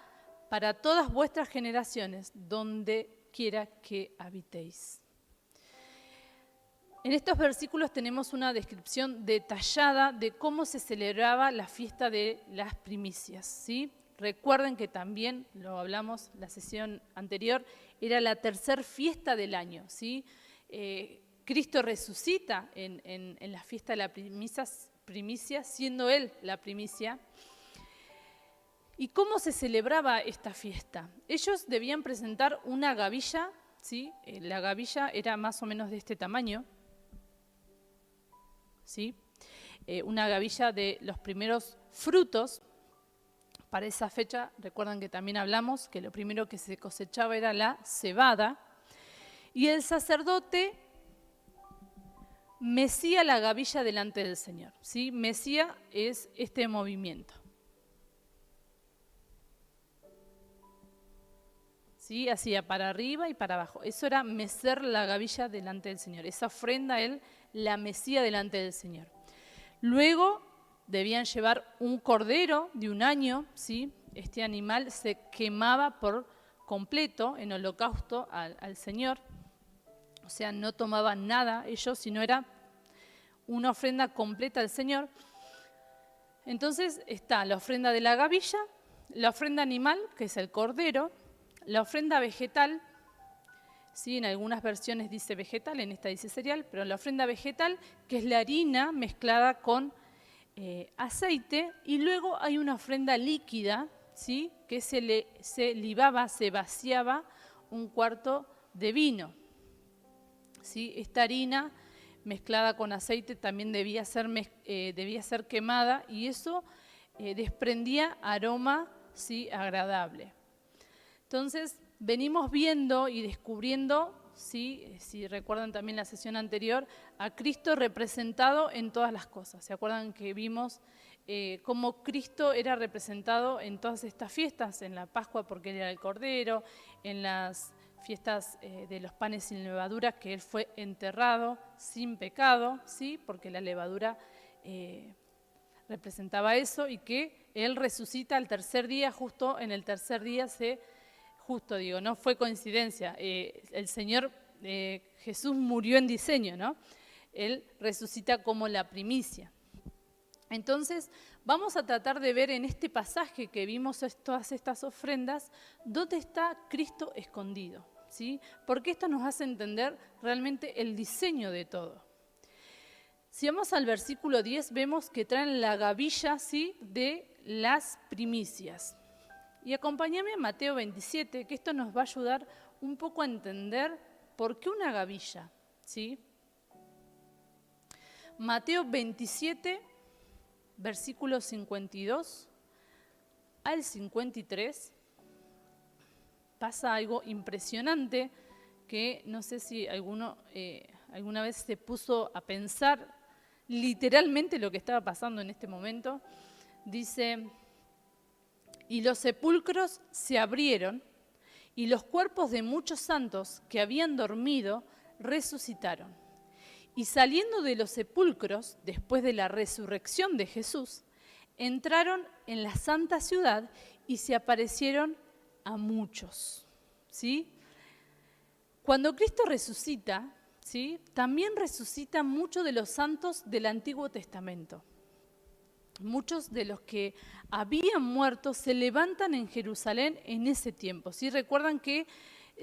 para todas vuestras generaciones, donde quiera que habitéis. En estos versículos tenemos una descripción detallada de cómo se celebraba la fiesta de las primicias, ¿sí? Recuerden que también, lo hablamos la sesión anterior, era la tercera fiesta del año, ¿sí? Cristo resucita en la fiesta de la primicia, siendo Él la primicia. ¿Y cómo se celebraba esta fiesta? Ellos debían presentar una gavilla, ¿sí? La gavilla era más o menos de este tamaño, ¿sí? Una gavilla de los primeros frutos. Para esa fecha, recuerdan que también hablamos que lo primero que se cosechaba era la cebada, y el sacerdote mecía la gavilla delante del Señor, ¿sí? Mecía es este movimiento, ¿sí? Hacía para arriba y para abajo. Eso era mecer la gavilla delante del Señor. Esa ofrenda él la mecía delante del Señor. Luego debían llevar un cordero de un año, ¿sí? Este animal se quemaba por completo en holocausto al Señor. O sea, no tomaban nada ellos, sino era una ofrenda completa al Señor. Entonces está la ofrenda de la gavilla, la ofrenda animal, que es el cordero, la ofrenda vegetal, ¿sí? En algunas versiones dice vegetal, en esta dice cereal, pero la ofrenda vegetal, que es la harina mezclada con aceite, y luego hay una ofrenda líquida, ¿sí? Que se libaba, se vaciaba 1/4 de vino, ¿sí? Esta harina mezclada con aceite también debía ser quemada, y eso desprendía aroma, ¿sí? Agradable. Entonces, venimos viendo y descubriendo, ¿sí? Si recuerdan también la sesión anterior, a Cristo representado en todas las cosas. ¿Se acuerdan que vimos cómo Cristo era representado en todas estas fiestas? En la Pascua porque Él era el Cordero, en las fiestas de los panes sin levadura, que Él fue enterrado sin pecado, ¿sí? Porque la levadura representaba eso, y que Él resucita al tercer día, justo en el tercer día no fue coincidencia, el Señor Jesús murió en diseño, ¿no? Él resucita como la primicia. Entonces, vamos a tratar de ver en este pasaje que vimos todas estas ofrendas, dónde está Cristo escondido, ¿sí? Porque esto nos hace entender realmente el diseño de todo. Si vamos al versículo 10, vemos que traen la gavilla, ¿sí?, de las primicias. Y acompáñame a Mateo 27, que esto nos va a ayudar un poco a entender por qué una gavilla, ¿sí? Mateo 27, versículos 52 al 53, pasa algo impresionante que no sé si alguna vez se puso a pensar literalmente lo que estaba pasando en este momento. Dice: y los sepulcros se abrieron, y los cuerpos de muchos santos que habían dormido resucitaron. Y saliendo de los sepulcros, después de la resurrección de Jesús, entraron en la santa ciudad y se aparecieron a muchos, ¿sí? Cuando Cristo resucita, ¿sí?, también resucitan muchos de los santos del Antiguo Testamento. Muchos de los que habían muerto se levantan en Jerusalén en ese tiempo, ¿sí? Recuerdan que,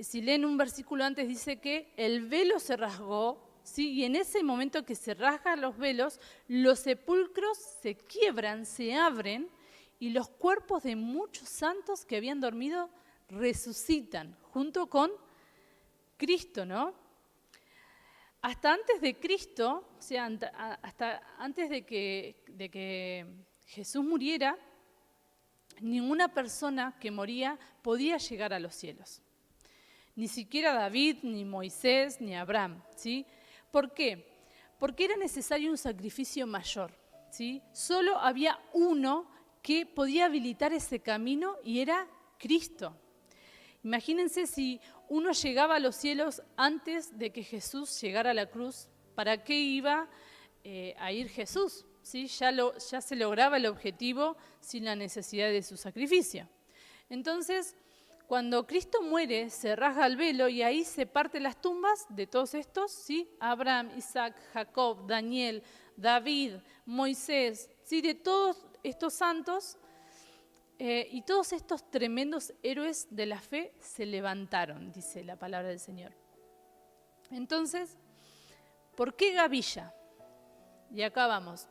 si leen un versículo antes, dice que el velo se rasgó, ¿sí? Y en ese momento que se rasgan los velos, los sepulcros se quiebran, se abren, y los cuerpos de muchos santos que habían dormido resucitan junto con Cristo, ¿no? Hasta antes de Cristo, o sea, hasta antes de que Jesús muriera, ninguna persona que moría podía llegar a los cielos. Ni siquiera David, ni Moisés, ni Abraham, ¿sí? ¿Por qué? Porque era necesario un sacrificio mayor, ¿sí? Solo había uno que podía habilitar ese camino, y era Cristo. Imagínense si uno llegaba a los cielos antes de que Jesús llegara a la cruz, ¿para qué iba a ir Jesús? ¿Sí? Ya se lograba el objetivo sin la necesidad de su sacrificio. Entonces, cuando Cristo muere, se rasga el velo y ahí se parten las tumbas de todos estos, ¿sí? Abraham, Isaac, Jacob, Daniel, David, Moisés, ¿sí? De todos estos santos. Y todos estos tremendos héroes de la fe se levantaron, dice la palabra del Señor. Entonces, ¿por qué gavilla? Y acá vamos.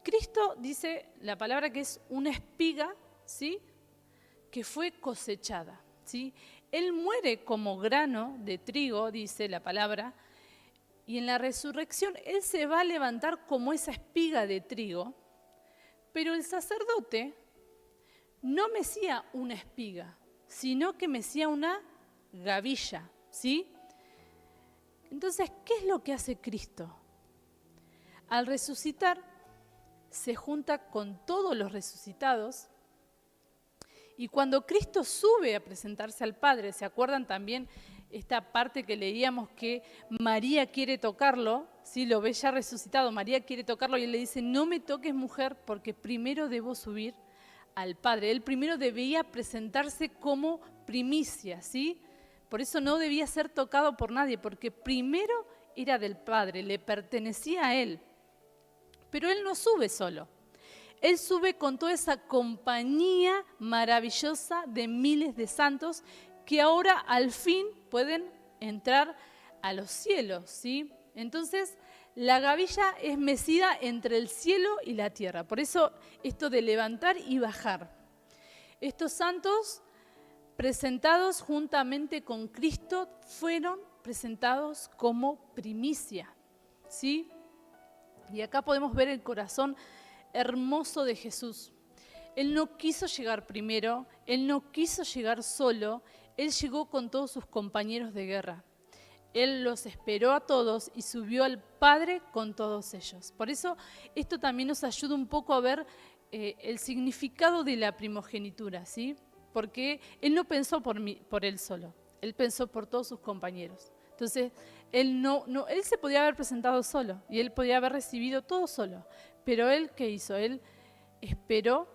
Cristo dice la palabra que es una espiga, ¿sí?, que fue cosechada, ¿sí? Él muere como grano de trigo, dice la palabra, y en la resurrección Él se va a levantar como esa espiga de trigo, pero el sacerdote no mecía una espiga, sino que mecía una gavilla, ¿sí? Entonces, ¿qué es lo que hace Cristo? Al resucitar, se junta con todos los resucitados, y cuando Cristo sube a presentarse al Padre, ¿se acuerdan también esta parte que leíamos que María quiere tocarlo? ¿Sí? Lo ve ya resucitado, María quiere tocarlo y Él le dice: no me toques, mujer, porque primero debo subir al Padre. Él primero debía presentarse como primicia, ¿sí? Por eso no debía ser tocado por nadie, porque primero era del Padre, le pertenecía a Él. Pero Él no sube solo. Él sube con toda esa compañía maravillosa de miles de santos que ahora al fin pueden entrar a los cielos, ¿sí? Entonces, la gavilla es mecida entre el cielo y la tierra. Por eso esto de levantar y bajar. Estos santos presentados juntamente con Cristo fueron presentados como primicia, ¿sí? Y acá podemos ver el corazón hermoso de Jesús. Él no quiso llegar primero, Él no quiso llegar solo, Él llegó con todos sus compañeros de guerra. Él los esperó a todos y subió al Padre con todos ellos. Por eso esto también nos ayuda un poco a ver el significado de la primogenitura, ¿sí? Porque Él no pensó por Él solo, Él pensó por todos sus compañeros. Entonces, Él se podía haber presentado solo y Él podía haber recibido todo solo. Pero Él, ¿qué hizo? Él esperó,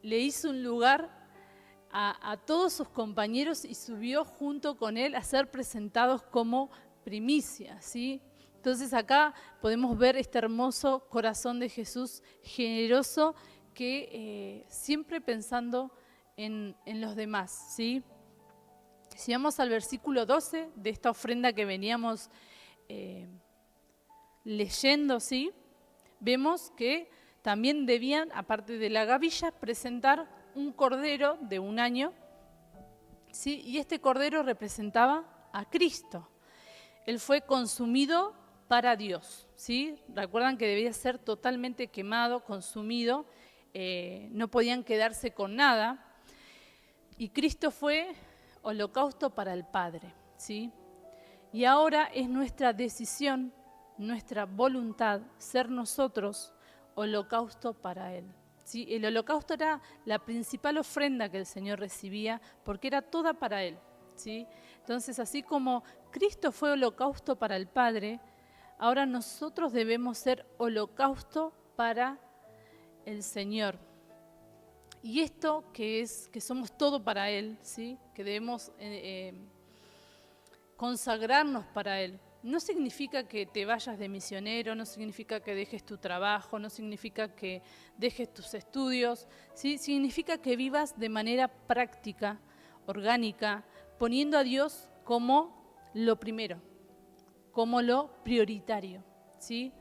le hizo un lugar a todos sus compañeros y subió junto con Él a ser presentados como primicia, ¿sí? Entonces acá podemos ver este hermoso corazón de Jesús generoso que siempre pensando en los demás, ¿sí? Si vamos al versículo 12 de esta ofrenda que veníamos leyendo, ¿sí? Vemos que también debían, aparte de la gavilla, presentar un cordero de 1 año, ¿sí? Y este cordero representaba a Cristo. Él fue consumido para Dios, ¿sí? Recuerdan que debía ser totalmente quemado, consumido, no podían quedarse con nada. Y Cristo fue holocausto para el Padre, ¿sí? Y ahora es nuestra decisión, nuestra voluntad, ser nosotros holocausto para Él. ¿Sí? El holocausto era la principal ofrenda que el Señor recibía porque era toda para Él, ¿sí? Entonces, así como Cristo fue holocausto para el Padre, ahora nosotros debemos ser holocausto para el Señor. Y esto que somos todo para Él, ¿sí? Que debemos consagrarnos para Él. No significa que te vayas de misionero, no significa que dejes tu trabajo, no significa que dejes tus estudios, ¿sí? Significa que vivas de manera práctica, orgánica, poniendo a Dios como lo primero, como lo prioritario, ¿sí?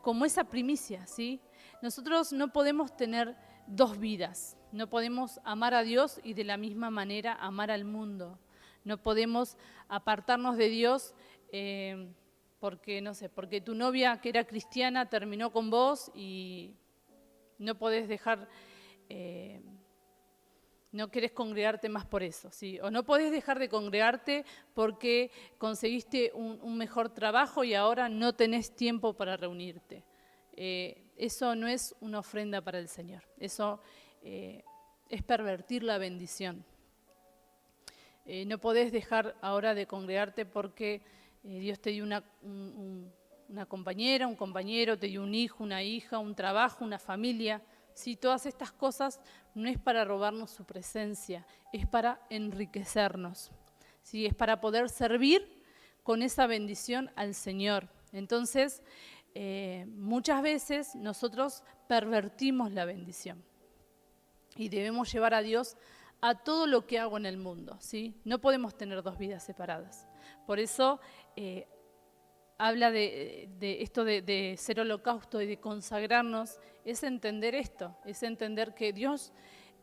Como esa primicia, ¿sí? Nosotros no podemos tener dos vidas, no podemos amar a Dios y de la misma manera amar al mundo. No podemos apartarnos de Dios porque, no sé, porque tu novia que era cristiana terminó con vos y no podés dejar, no querés congregarte más por eso, ¿sí? O no podés dejar de congregarte porque conseguiste un mejor trabajo y ahora no tenés tiempo para reunirte. Eso no es una ofrenda para el Señor, eso es pervertir la bendición. No podés dejar ahora de congregarte porque Dios te dio una compañera, un compañero, te dio un hijo, una hija, un trabajo, una familia. Sí, todas estas cosas no es para robarnos su presencia, es para enriquecernos. Sí, es para poder servir con esa bendición al Señor. Entonces, muchas veces nosotros pervertimos la bendición y debemos llevar a Dios a todo lo que hago en el mundo, ¿sí? No podemos tener dos vidas separadas. Por eso habla de esto de ser holocausto y de consagrarnos, es entender esto, es entender que Dios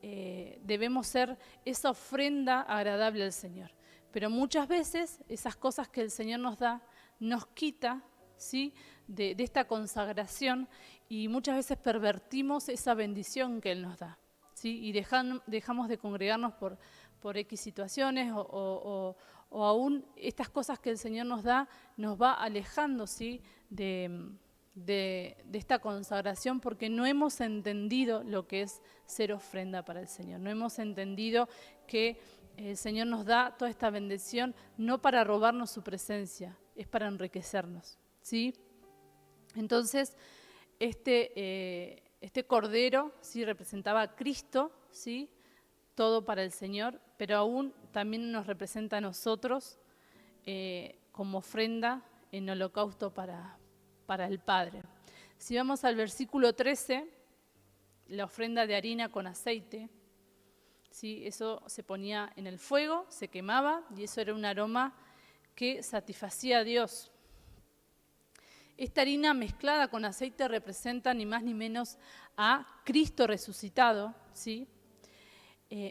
debemos ser esa ofrenda agradable al Señor. Pero muchas veces esas cosas que el Señor nos da, nos quita, ¿sí? de esta consagración y muchas veces pervertimos esa bendición que Él nos da. ¿Sí? Y dejamos de congregarnos por X situaciones o aún estas cosas que el Señor nos da, nos va alejando, ¿sí? de esta consagración porque no hemos entendido lo que es ser ofrenda para el Señor. No hemos entendido que el Señor nos da toda esta bendición no para robarnos su presencia, es para enriquecernos, ¿sí? Entonces, este cordero, ¿sí? Representaba a Cristo, ¿sí? Todo para el Señor, pero aún también nos representa a nosotros como ofrenda en holocausto para el Padre. Si vamos al versículo 13, la ofrenda de harina con aceite, ¿sí? Eso se ponía en el fuego, se quemaba y eso era un aroma que satisfacía a Dios. Esta harina mezclada con aceite representa ni más ni menos a Cristo resucitado, ¿sí?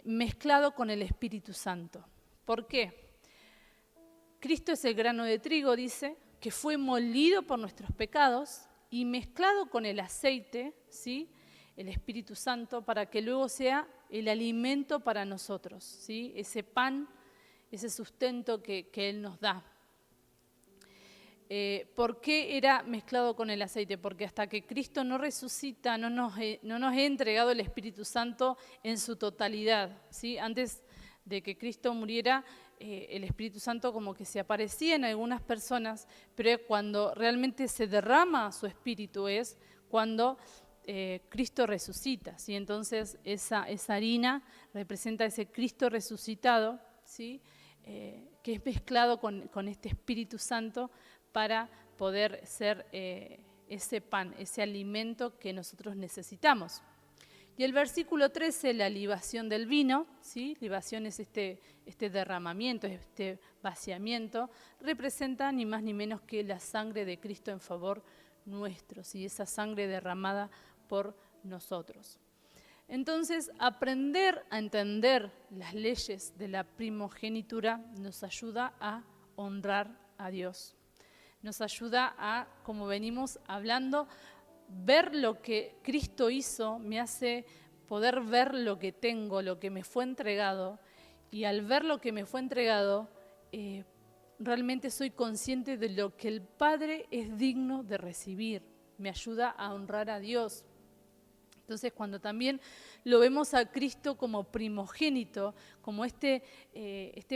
Mezclado con el Espíritu Santo. ¿Por qué? Cristo es el grano de trigo, dice, que fue molido por nuestros pecados y mezclado con el aceite, ¿sí? el Espíritu Santo para que luego sea el alimento para nosotros, ¿sí? Ese pan, ese sustento que Él nos da. ¿Por qué era mezclado con el aceite? Porque hasta que Cristo no resucita, no nos ha entregado el Espíritu Santo en su totalidad, ¿sí? Antes de que Cristo muriera, el Espíritu Santo como que se aparecía en algunas personas, pero cuando realmente se derrama su Espíritu es cuando Cristo resucita, ¿sí? Entonces esa harina representa ese Cristo resucitado, ¿sí? Que es mezclado con este Espíritu Santo para poder ser ese pan, ese alimento que nosotros necesitamos. Y el versículo 13, la libación del vino, ¿sí? Libación es este derramamiento, este vaciamiento, representa ni más ni menos que la sangre de Cristo en favor nuestro, ¿sí? Esa sangre derramada por nosotros. Entonces, aprender a entender las leyes de la primogenitura nos ayuda a honrar a Dios. Nos ayuda a, como venimos hablando, ver lo que Cristo hizo, me hace poder ver lo que tengo, lo que me fue entregado. Y al ver lo que me fue entregado, realmente soy consciente de lo que el Padre es digno de recibir. Me ayuda a honrar a Dios. Entonces, cuando también lo vemos a Cristo como primogénito, como este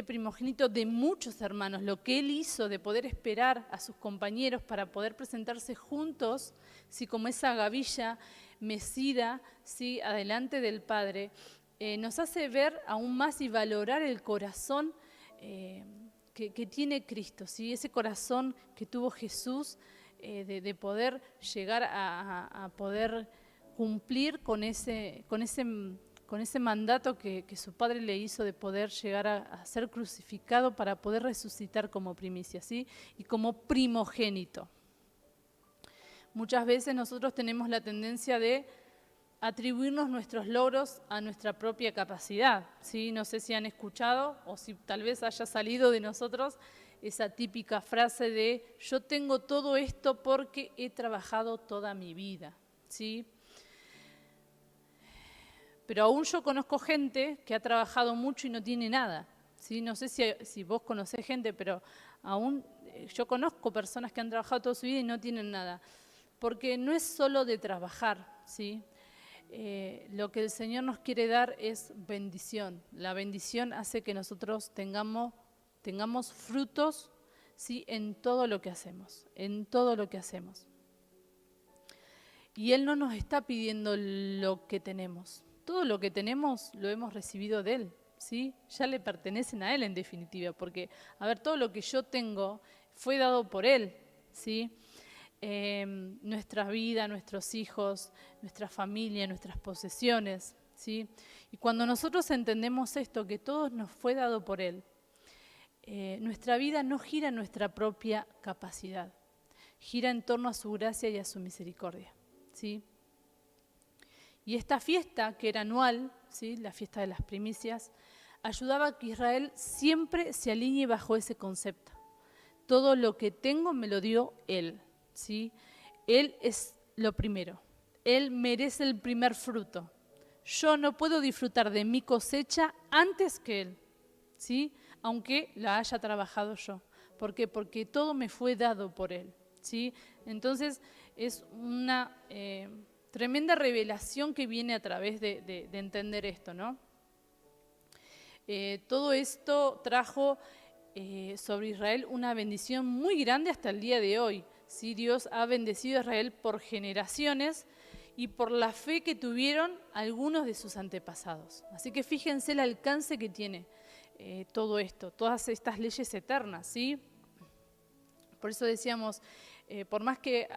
primogénito de muchos hermanos, lo que Él hizo de poder esperar a sus compañeros para poder presentarse juntos, ¿sí? Como esa gavilla mecida, ¿sí? Adelante del Padre, nos hace ver aún más y valorar el corazón que tiene Cristo, ¿sí? Ese corazón que tuvo Jesús de poder llegar a poder cumplir con ese mandato que su padre le hizo de poder llegar a ser crucificado para poder resucitar como primicia, ¿sí? Y como primogénito. Muchas veces nosotros tenemos la tendencia de atribuirnos nuestros logros a nuestra propia capacidad, ¿sí? No sé si han escuchado o si tal vez haya salido de nosotros esa típica frase de yo tengo todo esto porque he trabajado toda mi vida, ¿sí? Pero aún yo conozco gente que ha trabajado mucho y no tiene nada, ¿sí? No sé si vos conocés gente, pero aún yo conozco personas que han trabajado toda su vida y no tienen nada. Porque no es solo de trabajar, ¿sí? Lo que el Señor nos quiere dar es bendición. La bendición hace que nosotros tengamos frutos, ¿sí? En todo lo que hacemos, en todo lo que hacemos. Y Él no nos está pidiendo lo que tenemos. Todo lo que tenemos lo hemos recibido de Él, ¿sí? Ya le pertenecen a Él en definitiva, porque, a ver, todo lo que yo tengo fue dado por Él, ¿sí? Nuestra vida, nuestros hijos, nuestra familia, nuestras posesiones, ¿sí? Y cuando nosotros entendemos esto, que todo nos fue dado por Él, nuestra vida no gira en nuestra propia capacidad, gira en torno a su gracia y a su misericordia, ¿sí? Y esta fiesta, que era anual, ¿sí? La fiesta de las primicias, ayudaba a que Israel siempre se alinee bajo ese concepto. Todo lo que tengo me lo dio Él, ¿sí? Él es lo primero. Él merece el primer fruto. Yo no puedo disfrutar de mi cosecha antes que Él, ¿sí? Aunque la haya trabajado yo. ¿Por qué? Porque todo me fue dado por Él, ¿sí? Entonces es una tremenda revelación que viene a través de entender esto, ¿no? Todo esto trajo sobre Israel una bendición muy grande hasta el día de hoy, ¿sí? Dios ha bendecido a Israel por generaciones y por la fe que tuvieron algunos de sus antepasados. Así que fíjense el alcance que tiene todo esto, todas estas leyes eternas, ¿sí? Por eso decíamos, por más que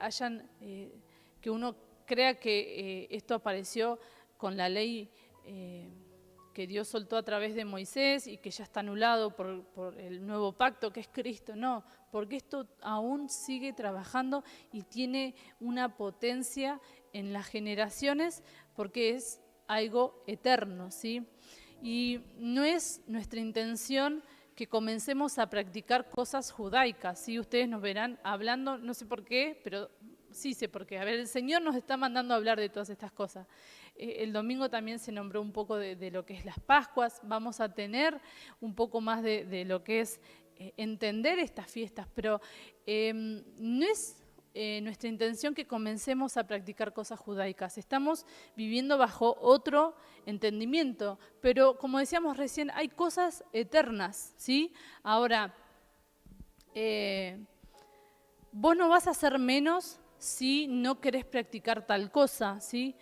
que uno crea que esto apareció con la ley que Dios soltó a través de Moisés y que ya está anulado por el nuevo pacto que es Cristo, no, porque esto aún sigue trabajando y tiene una potencia en las generaciones porque es algo eterno, ¿sí? Y no es nuestra intención que comencemos a practicar cosas judaicas, ¿sí? Ustedes nos verán hablando, no sé por qué, pero sí sé por qué. A ver, el Señor nos está mandando a hablar de todas estas cosas. El domingo también se nombró un poco de lo que es las Pascuas. Vamos a tener un poco más de lo que es entender estas fiestas, pero no es nuestra intención que comencemos a practicar cosas judaicas. Estamos viviendo bajo otro entendimiento, pero como decíamos recién, hay cosas eternas, ¿sí? Ahora, vos no vas a hacer menos si no querés practicar tal cosa, ¿sí?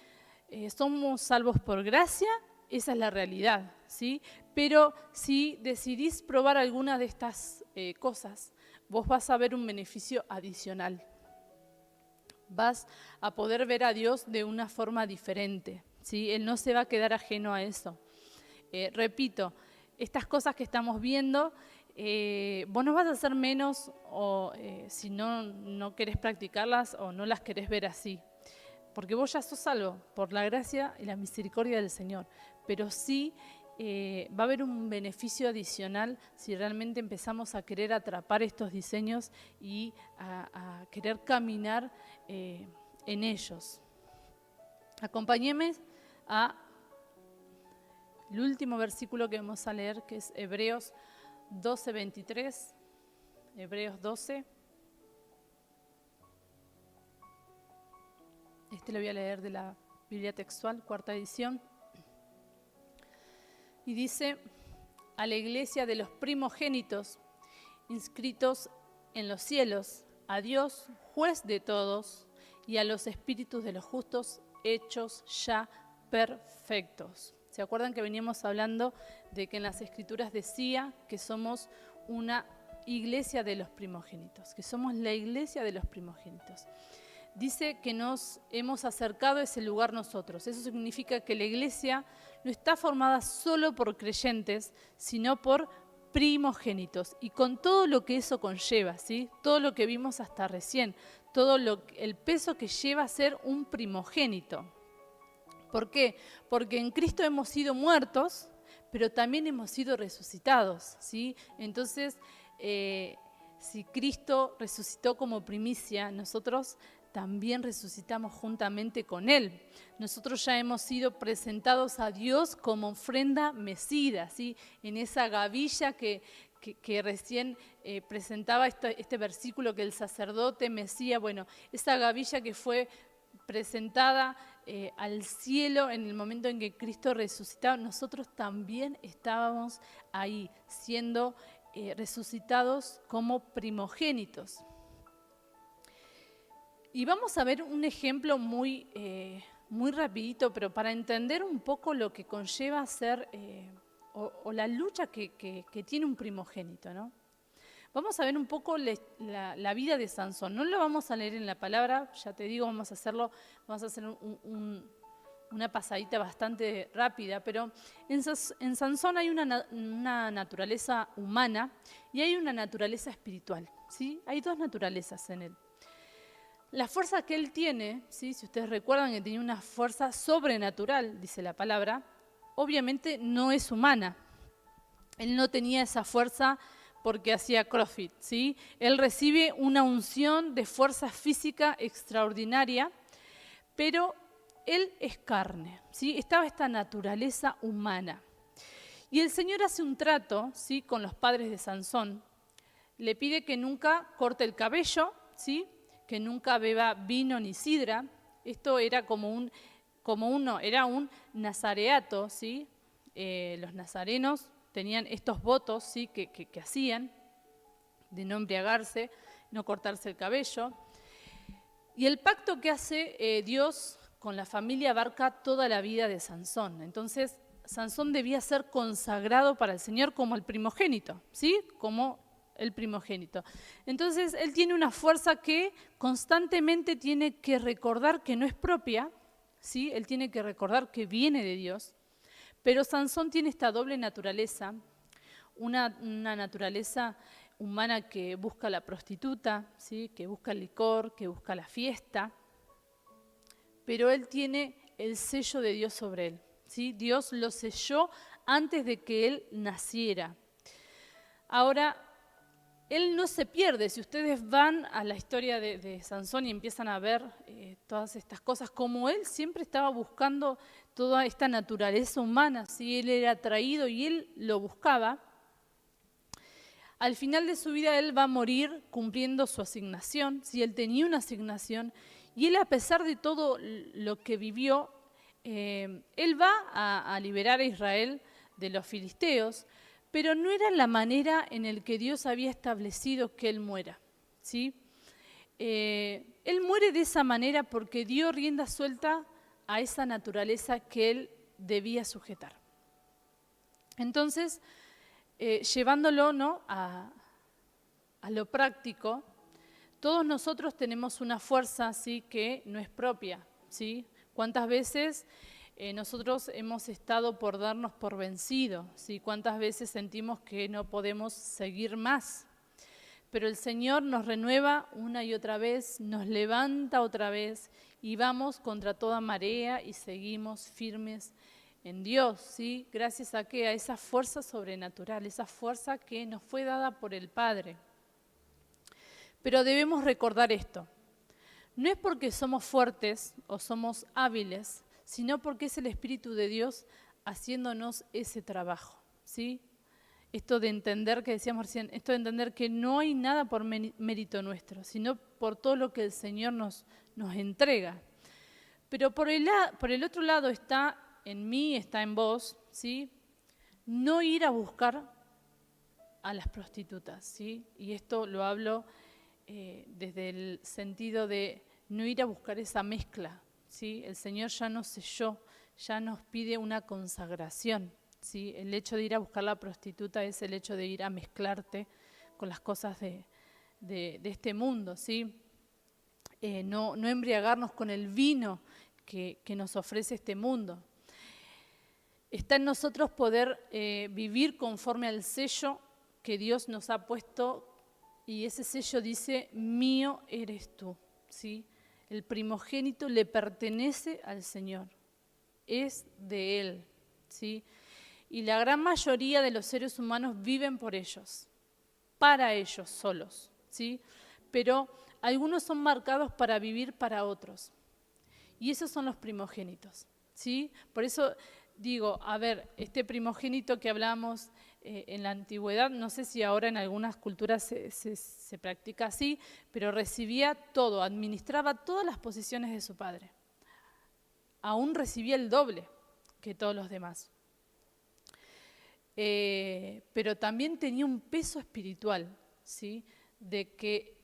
Somos salvos por gracia, esa es la realidad, ¿sí? Pero si decidís probar alguna de estas cosas, vos vas a ver un beneficio adicional. Vas a poder ver a Dios de una forma diferente, ¿sí? Él no se va a quedar ajeno a eso. Repito, estas cosas que estamos viendo, vos no vas a hacer menos o si no querés practicarlas o no las querés ver así. Porque vos ya sos salvo por la gracia y la misericordia del Señor. Pero sí va a haber un beneficio adicional si realmente empezamos a querer atrapar estos diseños y a querer caminar en ellos. Acompáñenme a el último versículo que vamos a leer, que es Hebreos 12:23. Hebreos 12. Este lo voy a leer de la Biblia textual, 4ª edición. Y dice: a la iglesia de los primogénitos inscritos en los cielos, a Dios, juez de todos, y a los espíritus de los justos hechos ya perfectos. ¿Se acuerdan que veníamos hablando de que en las Escrituras decía que somos una iglesia de los primogénitos, que somos la iglesia de los primogénitos? Dice que nos hemos acercado a ese lugar nosotros. Eso significa que la iglesia no está formada solo por creyentes, sino por primogénitos. Y con todo lo que eso conlleva, ¿sí? Todo lo que vimos hasta recién, el peso que lleva a ser un primogénito. ¿Por qué? Porque en Cristo hemos sido muertos, pero también hemos sido resucitados, ¿sí? Entonces, si Cristo resucitó como primicia, nosotros también resucitamos juntamente con Él. Nosotros ya hemos sido presentados a Dios como ofrenda mecida, ¿sí? En esa gavilla que recién presentaba este versículo que el sacerdote mecía, bueno, esa gavilla que fue presentada al cielo en el momento en que Cristo resucitaba, nosotros también estábamos ahí, siendo resucitados como primogénitos. Y vamos a ver un ejemplo muy rapidito, pero para entender un poco lo que conlleva ser, o la lucha que tiene un primogénito, ¿no? Vamos a ver un poco la vida de Sansón. No lo vamos a leer en la palabra, ya te digo, vamos a hacer una pasadita bastante rápida, pero en Sansón hay una naturaleza humana y hay una naturaleza espiritual, ¿sí? Hay dos naturalezas en él. La fuerza que él tiene, ¿sí? Si ustedes recuerdan que tenía una fuerza sobrenatural, dice la palabra, obviamente no es humana. Él no tenía esa fuerza porque hacía CrossFit, ¿sí? Él recibe una unción de fuerza física extraordinaria, pero él es carne, ¿sí? Estaba esta naturaleza humana. Y el Señor hace un trato, ¿sí? Con los padres de Sansón. Le pide que nunca corte el cabello, ¿sí? Que nunca beba vino ni sidra. Esto era era un nazareato, ¿sí? Los nazarenos tenían estos votos, ¿sí? que hacían de no embriagarse, no cortarse el cabello. Y el pacto que hace Dios con la familia abarca toda la vida de Sansón. Entonces, Sansón debía ser consagrado para el Señor como el primogénito, ¿sí? Como el primogénito. Entonces, él tiene una fuerza que constantemente tiene que recordar que no es propia, ¿sí? Él tiene que recordar que viene de Dios. Pero Sansón tiene esta doble naturaleza, una naturaleza humana que busca la prostituta, ¿sí? Que busca el licor, que busca la fiesta, pero él tiene el sello de Dios sobre él, ¿sí? Dios lo selló antes de que él naciera. Ahora, él no se pierde. Si ustedes van a la historia de Sansón y empiezan a ver todas estas cosas, como él siempre estaba buscando toda esta naturaleza humana, ¿sí? Él era atraído y él lo buscaba. Al final de su vida él va a morir cumpliendo su asignación, ¿sí? Él tenía una asignación y él, a pesar de todo lo que vivió, él va a liberar a Israel de los filisteos, pero no era la manera en la que Dios había establecido que él muera, ¿sí? Él muere de esa manera porque dio rienda suelta a esa naturaleza que él debía sujetar. Entonces, llevándolo, ¿no?, a lo práctico, todos nosotros tenemos una fuerza, ¿sí?, que no es propia, ¿sí? ¿Cuántas veces nosotros hemos estado por darnos por vencido, ¿sí? ¿Cuántas veces sentimos que no podemos seguir más? Pero el Señor nos renueva una y otra vez, nos levanta otra vez y vamos contra toda marea y seguimos firmes en Dios, ¿sí? Gracias a ¿qué? A esa fuerza sobrenatural, esa fuerza que nos fue dada por el Padre. Pero debemos recordar esto. No es porque somos fuertes o somos hábiles, sino porque es el Espíritu de Dios haciéndonos ese trabajo, ¿sí? Esto de entender, que decíamos recién, esto de entender que no hay nada por mérito nuestro, sino por todo lo que el Señor nos entrega. Pero por el otro lado está en mí, está en vos, ¿sí? No ir a buscar a las prostitutas, ¿sí? Y esto lo hablo desde el sentido de no ir a buscar esa mezcla, ¿sí? El Señor ya nos selló, ya nos pide una consagración, ¿sí? El hecho de ir a buscar la prostituta es el hecho de ir a mezclarte con las cosas de este mundo, ¿sí? No embriagarnos con el vino que nos ofrece este mundo. Está en nosotros poder vivir conforme al sello que Dios nos ha puesto, y ese sello dice: mío eres tú, ¿sí? El primogénito le pertenece al Señor, es de Él, ¿sí? Y la gran mayoría de los seres humanos viven por ellos, para ellos solos, ¿sí? Pero algunos son marcados para vivir para otros, y esos son los primogénitos, ¿sí? Por eso digo, a ver, este primogénito que hablamos en la antigüedad, no sé si ahora en algunas culturas se practica así, pero recibía todo, administraba todas las posesiones de su padre. Aún recibía el doble que todos los demás. Pero también tenía un peso espiritual, ¿sí? De que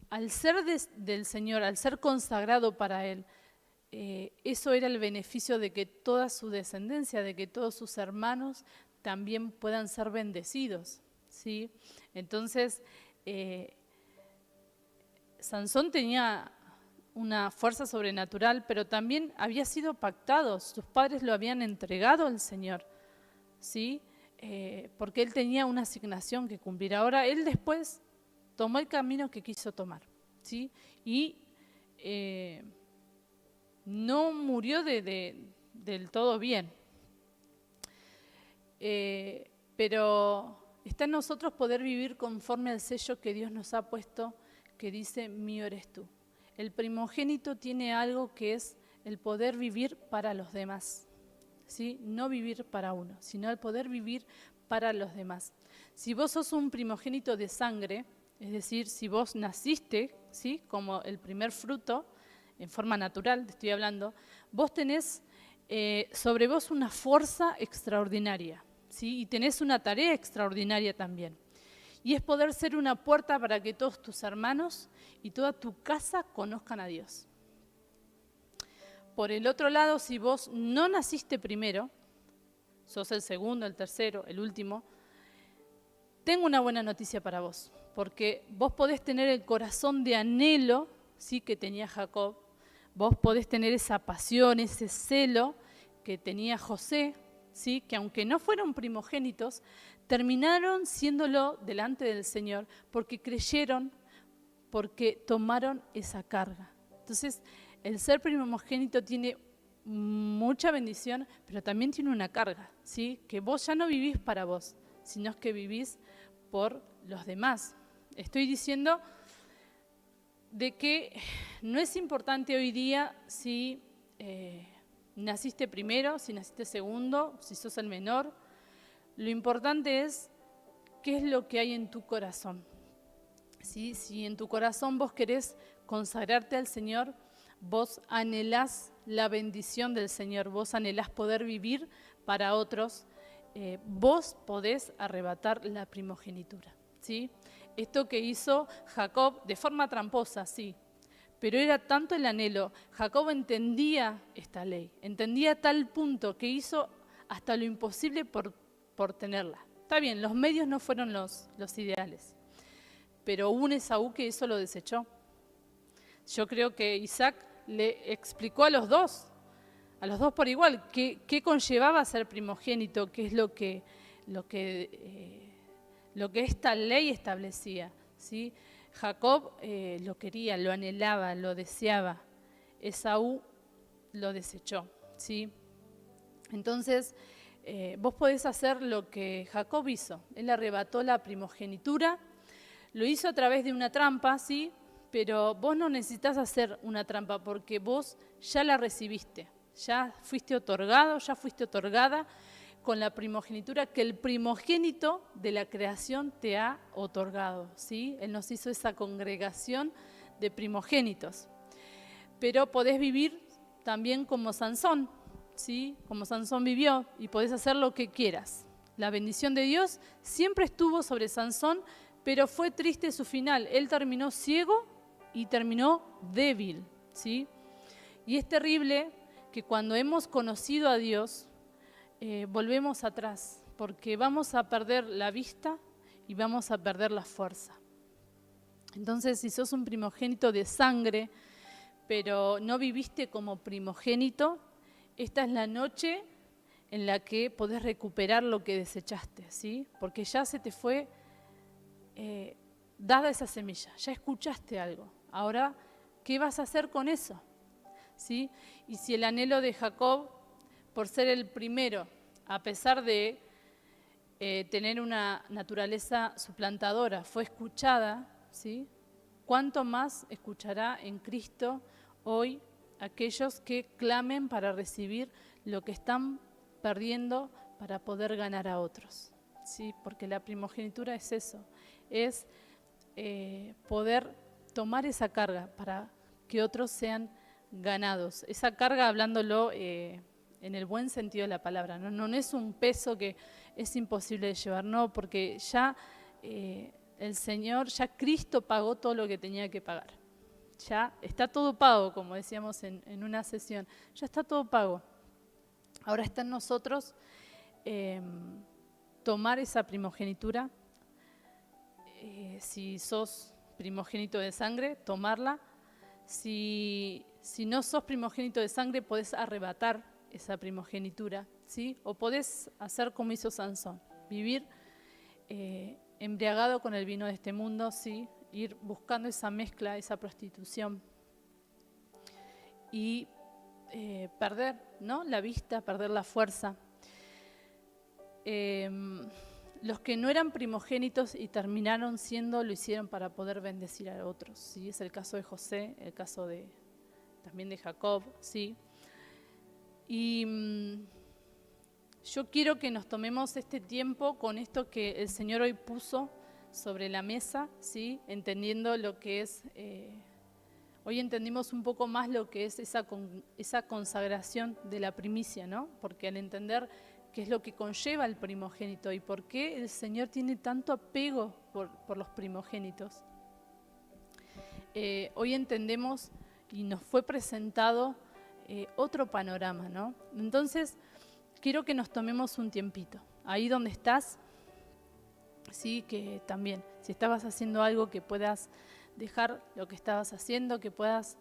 al ser del Señor, al ser consagrado para Él, eso era el beneficio de que toda su descendencia, de que todos sus hermanos también puedan ser bendecidos, ¿sí? Entonces, Sansón tenía una fuerza sobrenatural, pero también había sido pactado, sus padres lo habían entregado al Señor, ¿sí? Porque él tenía una asignación que cumplir. Ahora, él después tomó el camino que quiso tomar, ¿sí? Y no murió del todo bien. Pero está en nosotros poder vivir conforme al sello que Dios nos ha puesto, que dice: mío eres tú. El primogénito tiene algo que es el poder vivir para los demás, ¿sí? No vivir para uno, sino el poder vivir para los demás. Si vos sos un primogénito de sangre, es decir, si vos naciste, ¿sí?, como el primer fruto, en forma natural, te estoy hablando, vos tenés sobre vos una fuerza extraordinaria, ¿sí? Y tenés una tarea extraordinaria también. Y es poder ser una puerta para que todos tus hermanos y toda tu casa conozcan a Dios. Por el otro lado, si vos no naciste primero, sos el segundo, el tercero, el último, tengo una buena noticia para vos, porque vos podés tener el corazón de anhelo, ¿sí?, que tenía Jacob. Vos podés tener esa pasión, ese celo que tenía José, ¿sí?, que aunque no fueron primogénitos, terminaron siéndolo delante del Señor porque creyeron, porque tomaron esa carga. Entonces, el ser primogénito tiene mucha bendición, pero también tiene una carga, ¿sí?, que vos ya no vivís para vos, sino que vivís por los demás, Estoy diciendo de que no es importante hoy día si naciste primero, si naciste segundo, si sos el menor. Lo importante es qué es lo que hay en tu corazón. ¿Sí? Si en tu corazón vos querés consagrarte al Señor, vos anhelás la bendición del Señor, vos anhelás poder vivir para otros, vos podés arrebatar la primogenitura. ¿Sí? Esto que hizo Jacob de forma tramposa, sí, pero era tanto el anhelo. Jacob entendía esta ley, entendía a tal punto que hizo hasta lo imposible por tenerla. Está bien, los medios no fueron los ideales, pero hubo un Esaú que eso lo desechó. Yo creo que Isaac le explicó a los dos por igual, qué conllevaba ser primogénito, qué es lo que esta ley establecía, ¿sí? Jacob lo quería, lo anhelaba, lo deseaba. Esaú lo desechó, ¿sí? Entonces, vos podés hacer lo que Jacob hizo. Él arrebató la primogenitura, lo hizo a través de una trampa, ¿sí? Pero vos no necesitas hacer una trampa porque vos ya la recibiste, ya fuiste otorgado, ya fuiste otorgada con la primogenitura que el primogénito de la creación te ha otorgado, ¿sí? Él nos hizo esa congregación de primogénitos. Pero podés vivir también como Sansón, ¿sí? Como Sansón vivió, y podés hacer lo que quieras. La bendición de Dios siempre estuvo sobre Sansón, pero fue triste su final. Él terminó ciego y terminó débil, ¿sí? Y es terrible que cuando hemos conocido a Dios, volvemos atrás, porque vamos a perder la vista y vamos a perder la fuerza. Entonces, si sos un primogénito de sangre, pero no viviste como primogénito, esta es la noche en la que podés recuperar lo que desechaste, ¿sí? Porque ya se te fue dada esa semilla, ya escuchaste algo. Ahora, ¿qué vas a hacer con eso? ¿Sí? Y si el anhelo de Jacob, por ser el primero, a pesar de tener una naturaleza suplantadora, fue escuchada, ¿sí? ¿Cuánto más escuchará en Cristo hoy aquellos que clamen para recibir lo que están perdiendo para poder ganar a otros? ¿Sí? Porque la primogenitura es eso, es poder tomar esa carga para que otros sean ganados. Esa carga, hablándolo en el buen sentido de la palabra, no es un peso que es imposible de llevar, no, porque ya el Señor, ya Cristo pagó todo lo que tenía que pagar. Ya está todo pago, como decíamos en una sesión, ya está todo pago. Ahora está en nosotros tomar esa primogenitura. Si sos primogénito de sangre, tomarla. Si no sos primogénito de sangre, podés arrebatar esa primogenitura, ¿sí? O podés hacer como hizo Sansón, vivir embriagado con el vino de este mundo, ¿sí? Ir buscando esa mezcla, esa prostitución y perder, ¿no? La vista, perder la fuerza. Los que no eran primogénitos y terminaron siendo, lo hicieron para poder bendecir a otros, ¿sí? Es el caso de José, el caso también de Jacob, ¿sí? Y yo quiero que nos tomemos este tiempo con esto que el Señor hoy puso sobre la mesa, ¿sí? Entendiendo lo que es, hoy entendimos un poco más lo que es esa consagración de la primicia, ¿no? Porque al entender qué es lo que conlleva el primogénito y por qué el Señor tiene tanto apego por los primogénitos. Hoy entendemos y nos fue presentado otro panorama, ¿no? Entonces, quiero que nos tomemos un tiempito. Ahí donde estás, sí, que también, si estabas haciendo algo, que puedas dejar lo que estabas haciendo, que puedas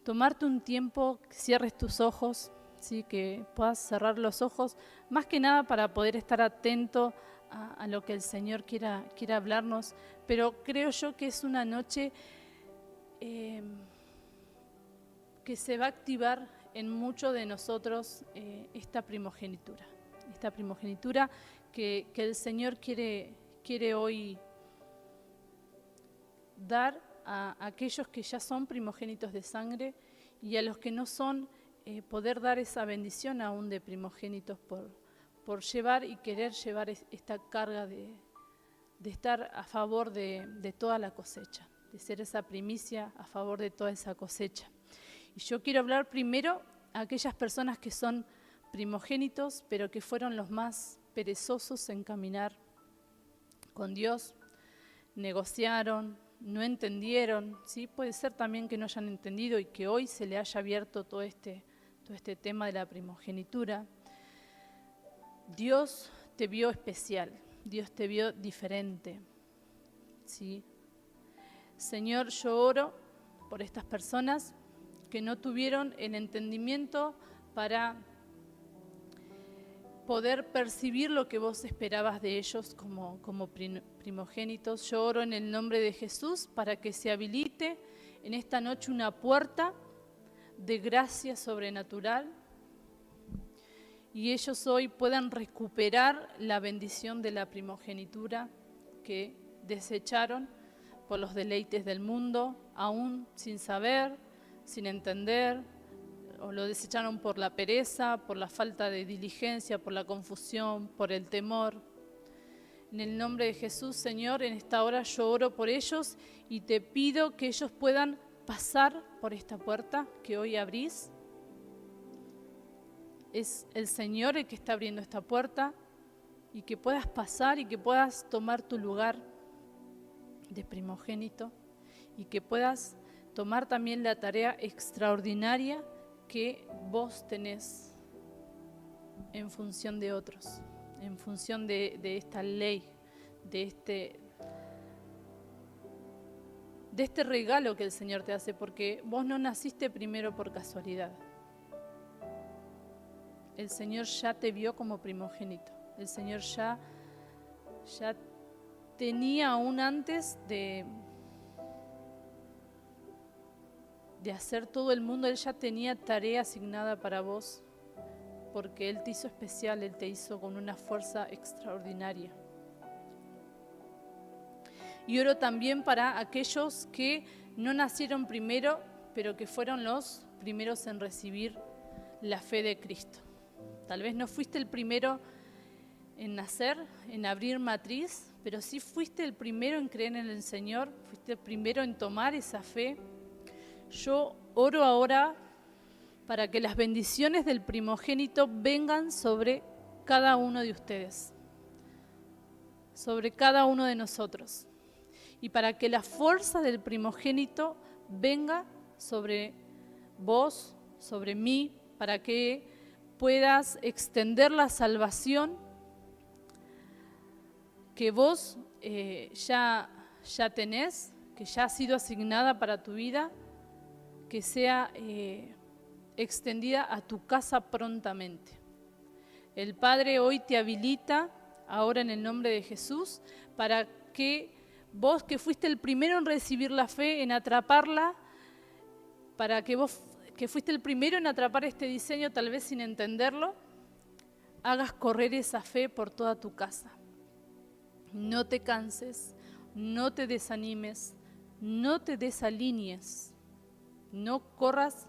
tomarte un tiempo, que cierres tus ojos, ¿sí? Que puedas cerrar los ojos, más que nada para poder estar atento a lo que el Señor quiera hablarnos, pero creo yo que es una noche que se va a activar en muchos de nosotros esta primogenitura que el Señor quiere hoy dar a aquellos que ya son primogénitos de sangre y a los que no son, poder dar esa bendición aún de primogénitos por llevar y querer llevar esta carga de estar a favor de toda la cosecha, de ser esa primicia a favor de toda esa cosecha. Y yo quiero hablar primero a aquellas personas que son primogénitos, pero que fueron los más perezosos en caminar con Dios, negociaron, no entendieron, ¿sí? Puede ser también que no hayan entendido y que hoy se le haya abierto todo este tema de la primogenitura. Dios te vio especial, Dios te vio diferente, ¿sí? Señor, yo oro por estas personas que no tuvieron el entendimiento para poder percibir lo que vos esperabas de ellos como primogénitos. Yo oro en el nombre de Jesús para que se habilite en esta noche una puerta de gracia sobrenatural y ellos hoy puedan recuperar la bendición de la primogenitura que desecharon por los deleites del mundo, aún sin saber, sin entender, o lo desecharon por la pereza, por la falta de diligencia, por la confusión, por el temor. En el nombre de Jesús, Señor, en esta hora yo oro por ellos y te pido que ellos puedan pasar por esta puerta que hoy abrís. Es el Señor el que está abriendo esta puerta y que puedas pasar y que puedas tomar tu lugar de primogénito y que puedas tomar también la tarea extraordinaria que vos tenés en función de otros, en función de esta ley, de este regalo que el Señor te hace, porque vos no naciste primero por casualidad. El Señor ya te vio como primogénito. El Señor ya tenía aún antes de hacer todo el mundo, Él ya tenía tarea asignada para vos, porque Él te hizo especial, Él te hizo con una fuerza extraordinaria. Y oro también para aquellos que no nacieron primero, pero que fueron los primeros en recibir la fe de Cristo. Tal vez no fuiste el primero en nacer, en abrir matriz, pero sí fuiste el primero en creer en el Señor, fuiste el primero en tomar esa fe. Yo oro ahora para que las bendiciones del primogénito vengan sobre cada uno de ustedes, sobre cada uno de nosotros, y para que la fuerza del primogénito venga sobre vos, sobre mí, para que puedas extender la salvación que vos ya tenés, que ya ha sido asignada para tu vida, que sea extendida a tu casa prontamente. El Padre hoy te habilita, ahora en el nombre de Jesús, para que vos, que fuiste el primero en recibir la fe, en atraparla, para que vos, que fuiste el primero en atrapar este diseño, tal vez sin entenderlo, hagas correr esa fe por toda tu casa. No te canses, no te desanimes, no te desalinees. No corras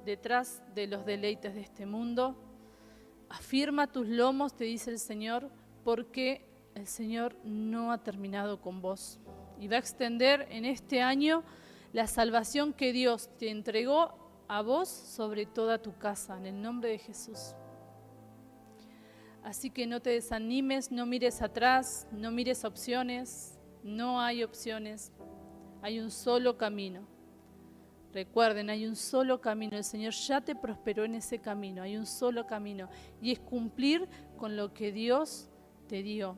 detrás de los deleites de este mundo. Afirma tus lomos, te dice el Señor, porque el Señor no ha terminado con vos. Y va a extender en este año la salvación que Dios te entregó a vos sobre toda tu casa, en el nombre de Jesús. Así que no te desanimes, no mires atrás, no mires opciones. No hay opciones, hay un solo camino. Recuerden, hay un solo camino, el Señor ya te prosperó en ese camino, hay un solo camino, y es cumplir con lo que Dios te dio.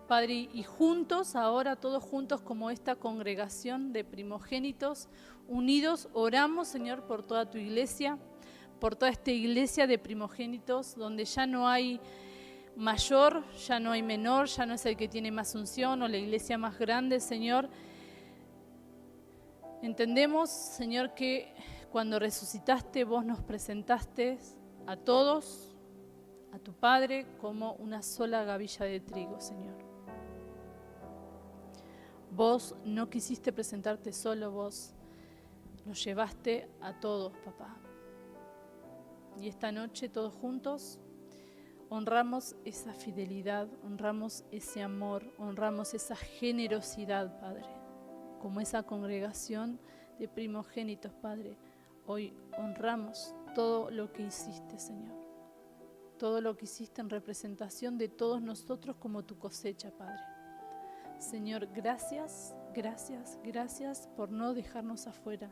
Padre, y juntos, ahora todos juntos como esta congregación de primogénitos, unidos, oramos, Señor, por toda tu iglesia, por toda esta iglesia de primogénitos, donde ya no hay mayor, ya no hay menor, ya no es el que tiene más unción o la iglesia más grande, Señor. Entendemos, Señor, que cuando resucitaste vos nos presentaste a todos, a tu Padre, como una sola gavilla de trigo, Señor. Vos no quisiste presentarte solo, vos nos llevaste a todos, papá. Y esta noche todos juntos honramos esa fidelidad, honramos ese amor, honramos esa generosidad, Padre. Como esa congregación de primogénitos, Padre, hoy honramos todo lo que hiciste, Señor. Todo lo que hiciste en representación de todos nosotros como tu cosecha, Padre. Señor, gracias, gracias, gracias por no dejarnos afuera.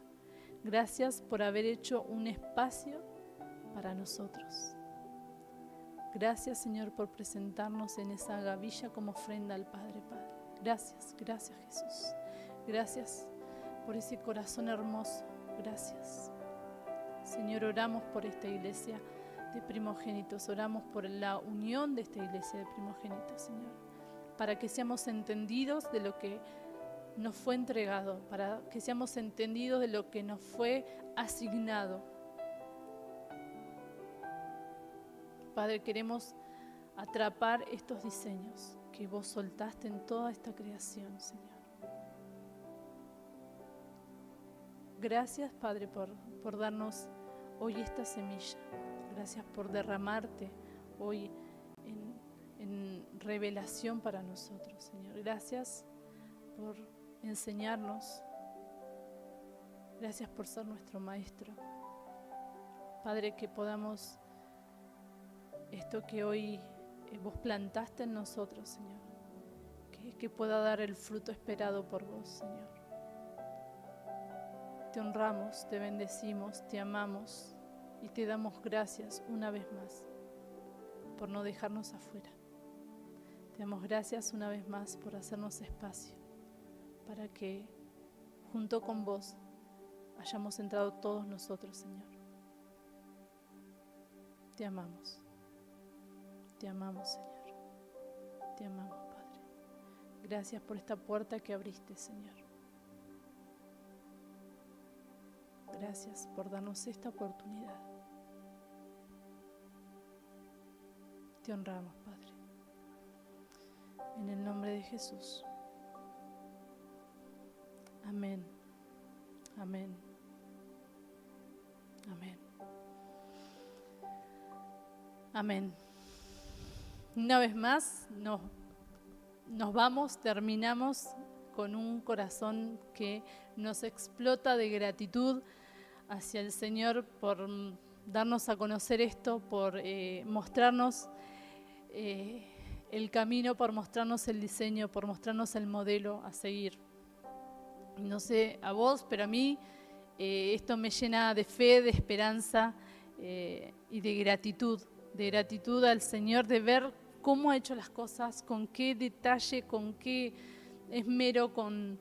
Gracias por haber hecho un espacio para nosotros. Gracias, Señor, por presentarnos en esa gavilla como ofrenda al Padre, Padre. Gracias, gracias, Jesús. Gracias por ese corazón hermoso. Gracias. Señor, oramos por esta iglesia de primogénitos. Oramos por la unión de esta iglesia de primogénitos, Señor. Para que seamos entendidos de lo que nos fue entregado. Para que seamos entendidos de lo que nos fue asignado. Padre, queremos atrapar estos diseños que vos soltaste en toda esta creación, Señor. Gracias, Padre, por darnos hoy esta semilla. Gracias por derramarte hoy en revelación para nosotros, Señor. Gracias por enseñarnos. Gracias por ser nuestro Maestro. Padre, que podamos esto que hoy vos plantaste en nosotros, Señor, que pueda dar el fruto esperado por vos, Señor. Te honramos, te bendecimos, te amamos y te damos gracias una vez más por no dejarnos afuera. Te damos gracias una vez más por hacernos espacio para que junto con vos hayamos entrado todos nosotros, Señor. Te amamos. Te amamos, Señor. Te amamos, Padre. Gracias por esta puerta que abriste, Señor. Gracias por darnos esta oportunidad. Te honramos, Padre. En el nombre de Jesús. Amén. Amén. Amén. Amén. Una vez más nos vamos, terminamos con un corazón que nos explota de gratitud hacia el Señor por darnos a conocer esto, por mostrarnos el camino, por mostrarnos el diseño, por mostrarnos el modelo a seguir. No sé a vos, pero a mí esto me llena de fe, de esperanza y de gratitud al Señor, de ver cómo ha hecho las cosas, con qué detalle, con qué esmero, con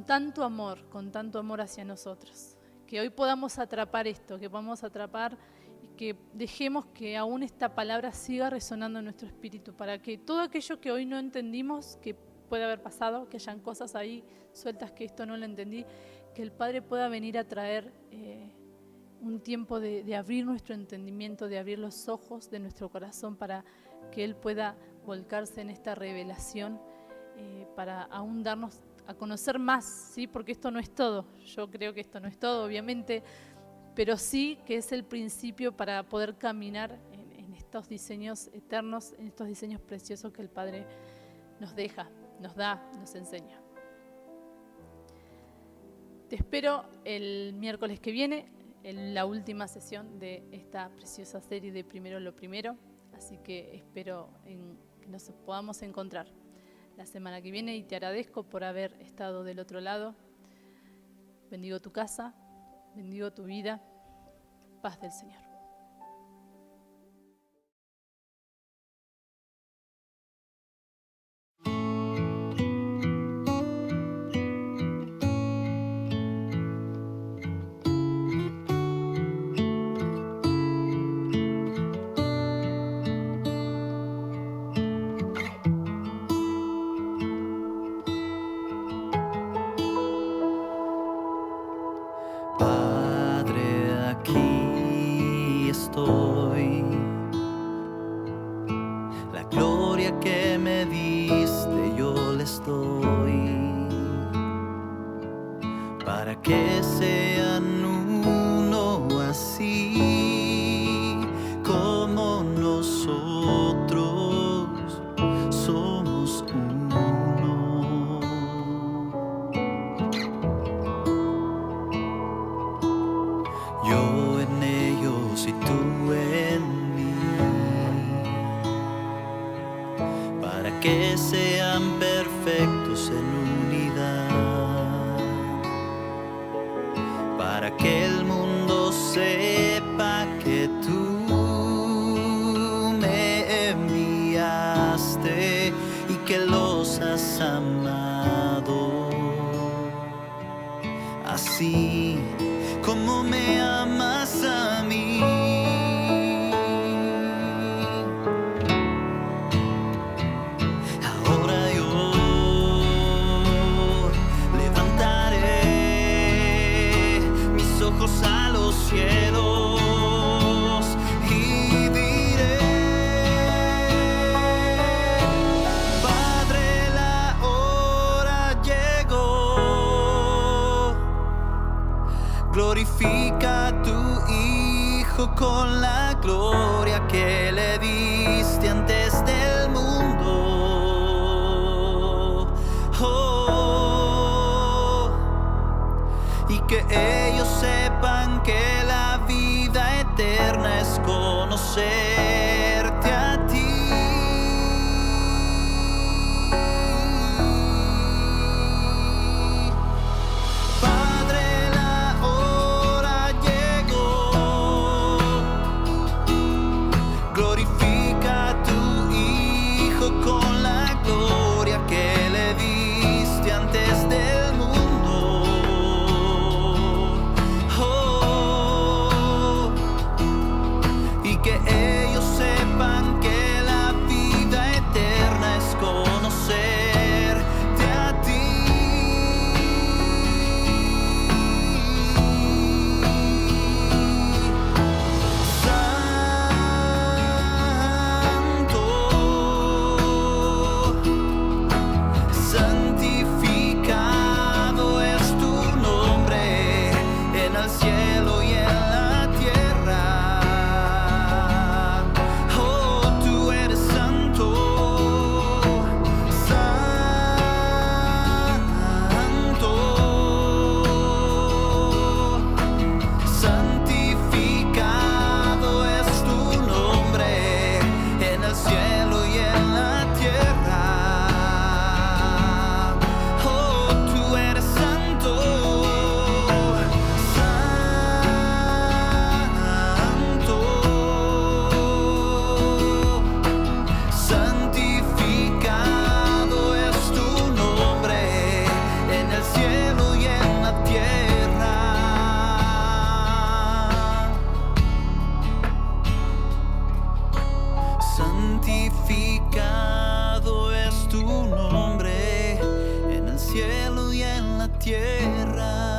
tanto amor hacia nosotros. Que hoy podamos atrapar esto, que podamos atrapar y que dejemos que aún esta palabra siga resonando en nuestro espíritu, para que todo aquello que hoy no entendimos, que puede haber pasado, que hayan cosas ahí sueltas que esto no lo entendí, que el Padre pueda venir a traer un tiempo de abrir nuestro entendimiento, de abrir los ojos de nuestro corazón para que Él pueda volcarse en esta revelación, para aún darnos a conocer más, ¿sí? Porque esto no es todo. Yo creo que esto no es todo, obviamente, pero sí que es el principio para poder caminar en estos diseños eternos, en estos diseños preciosos que el Padre nos deja, nos da, nos enseña. Te espero el miércoles que viene, en la última sesión de esta preciosa serie de Primero lo Primero, así que espero que nos podamos encontrar la semana que viene y te agradezco por haber estado del otro lado. Bendigo tu casa, bendigo tu vida. Paz del Señor. Padre, aquí estoy. La gloria que me diste yo le estoy y tú en mí, para que sean perfectos en unidad, para que el mundo sepa que tú me enviaste y que los has amado, así como me amas a mí. Ahora yo levantaré mis ojos a los cielos y diré: Padre, la hora llegó. Glorifica a tu Hijo con la gloria que le diste antes del mundo. Oh, y que ellos sepan que la vida eterna es conocerte a ti. Glorifica a tu Hijo con la gloria que le diste antes del mundo. Oh, y que ellos sepan que la vida eterna es conocerte a ti. Santificado es tu nombre en el cielo y en la tierra. Oh, tú eres santo, santo. Santificado es tu nombre en el cielo y en la tierra. Oh, tú eres santo, santo. Santificado es tu nombre en el cielo y en la tierra. Santificado es tu nombre en el cielo y en la tierra.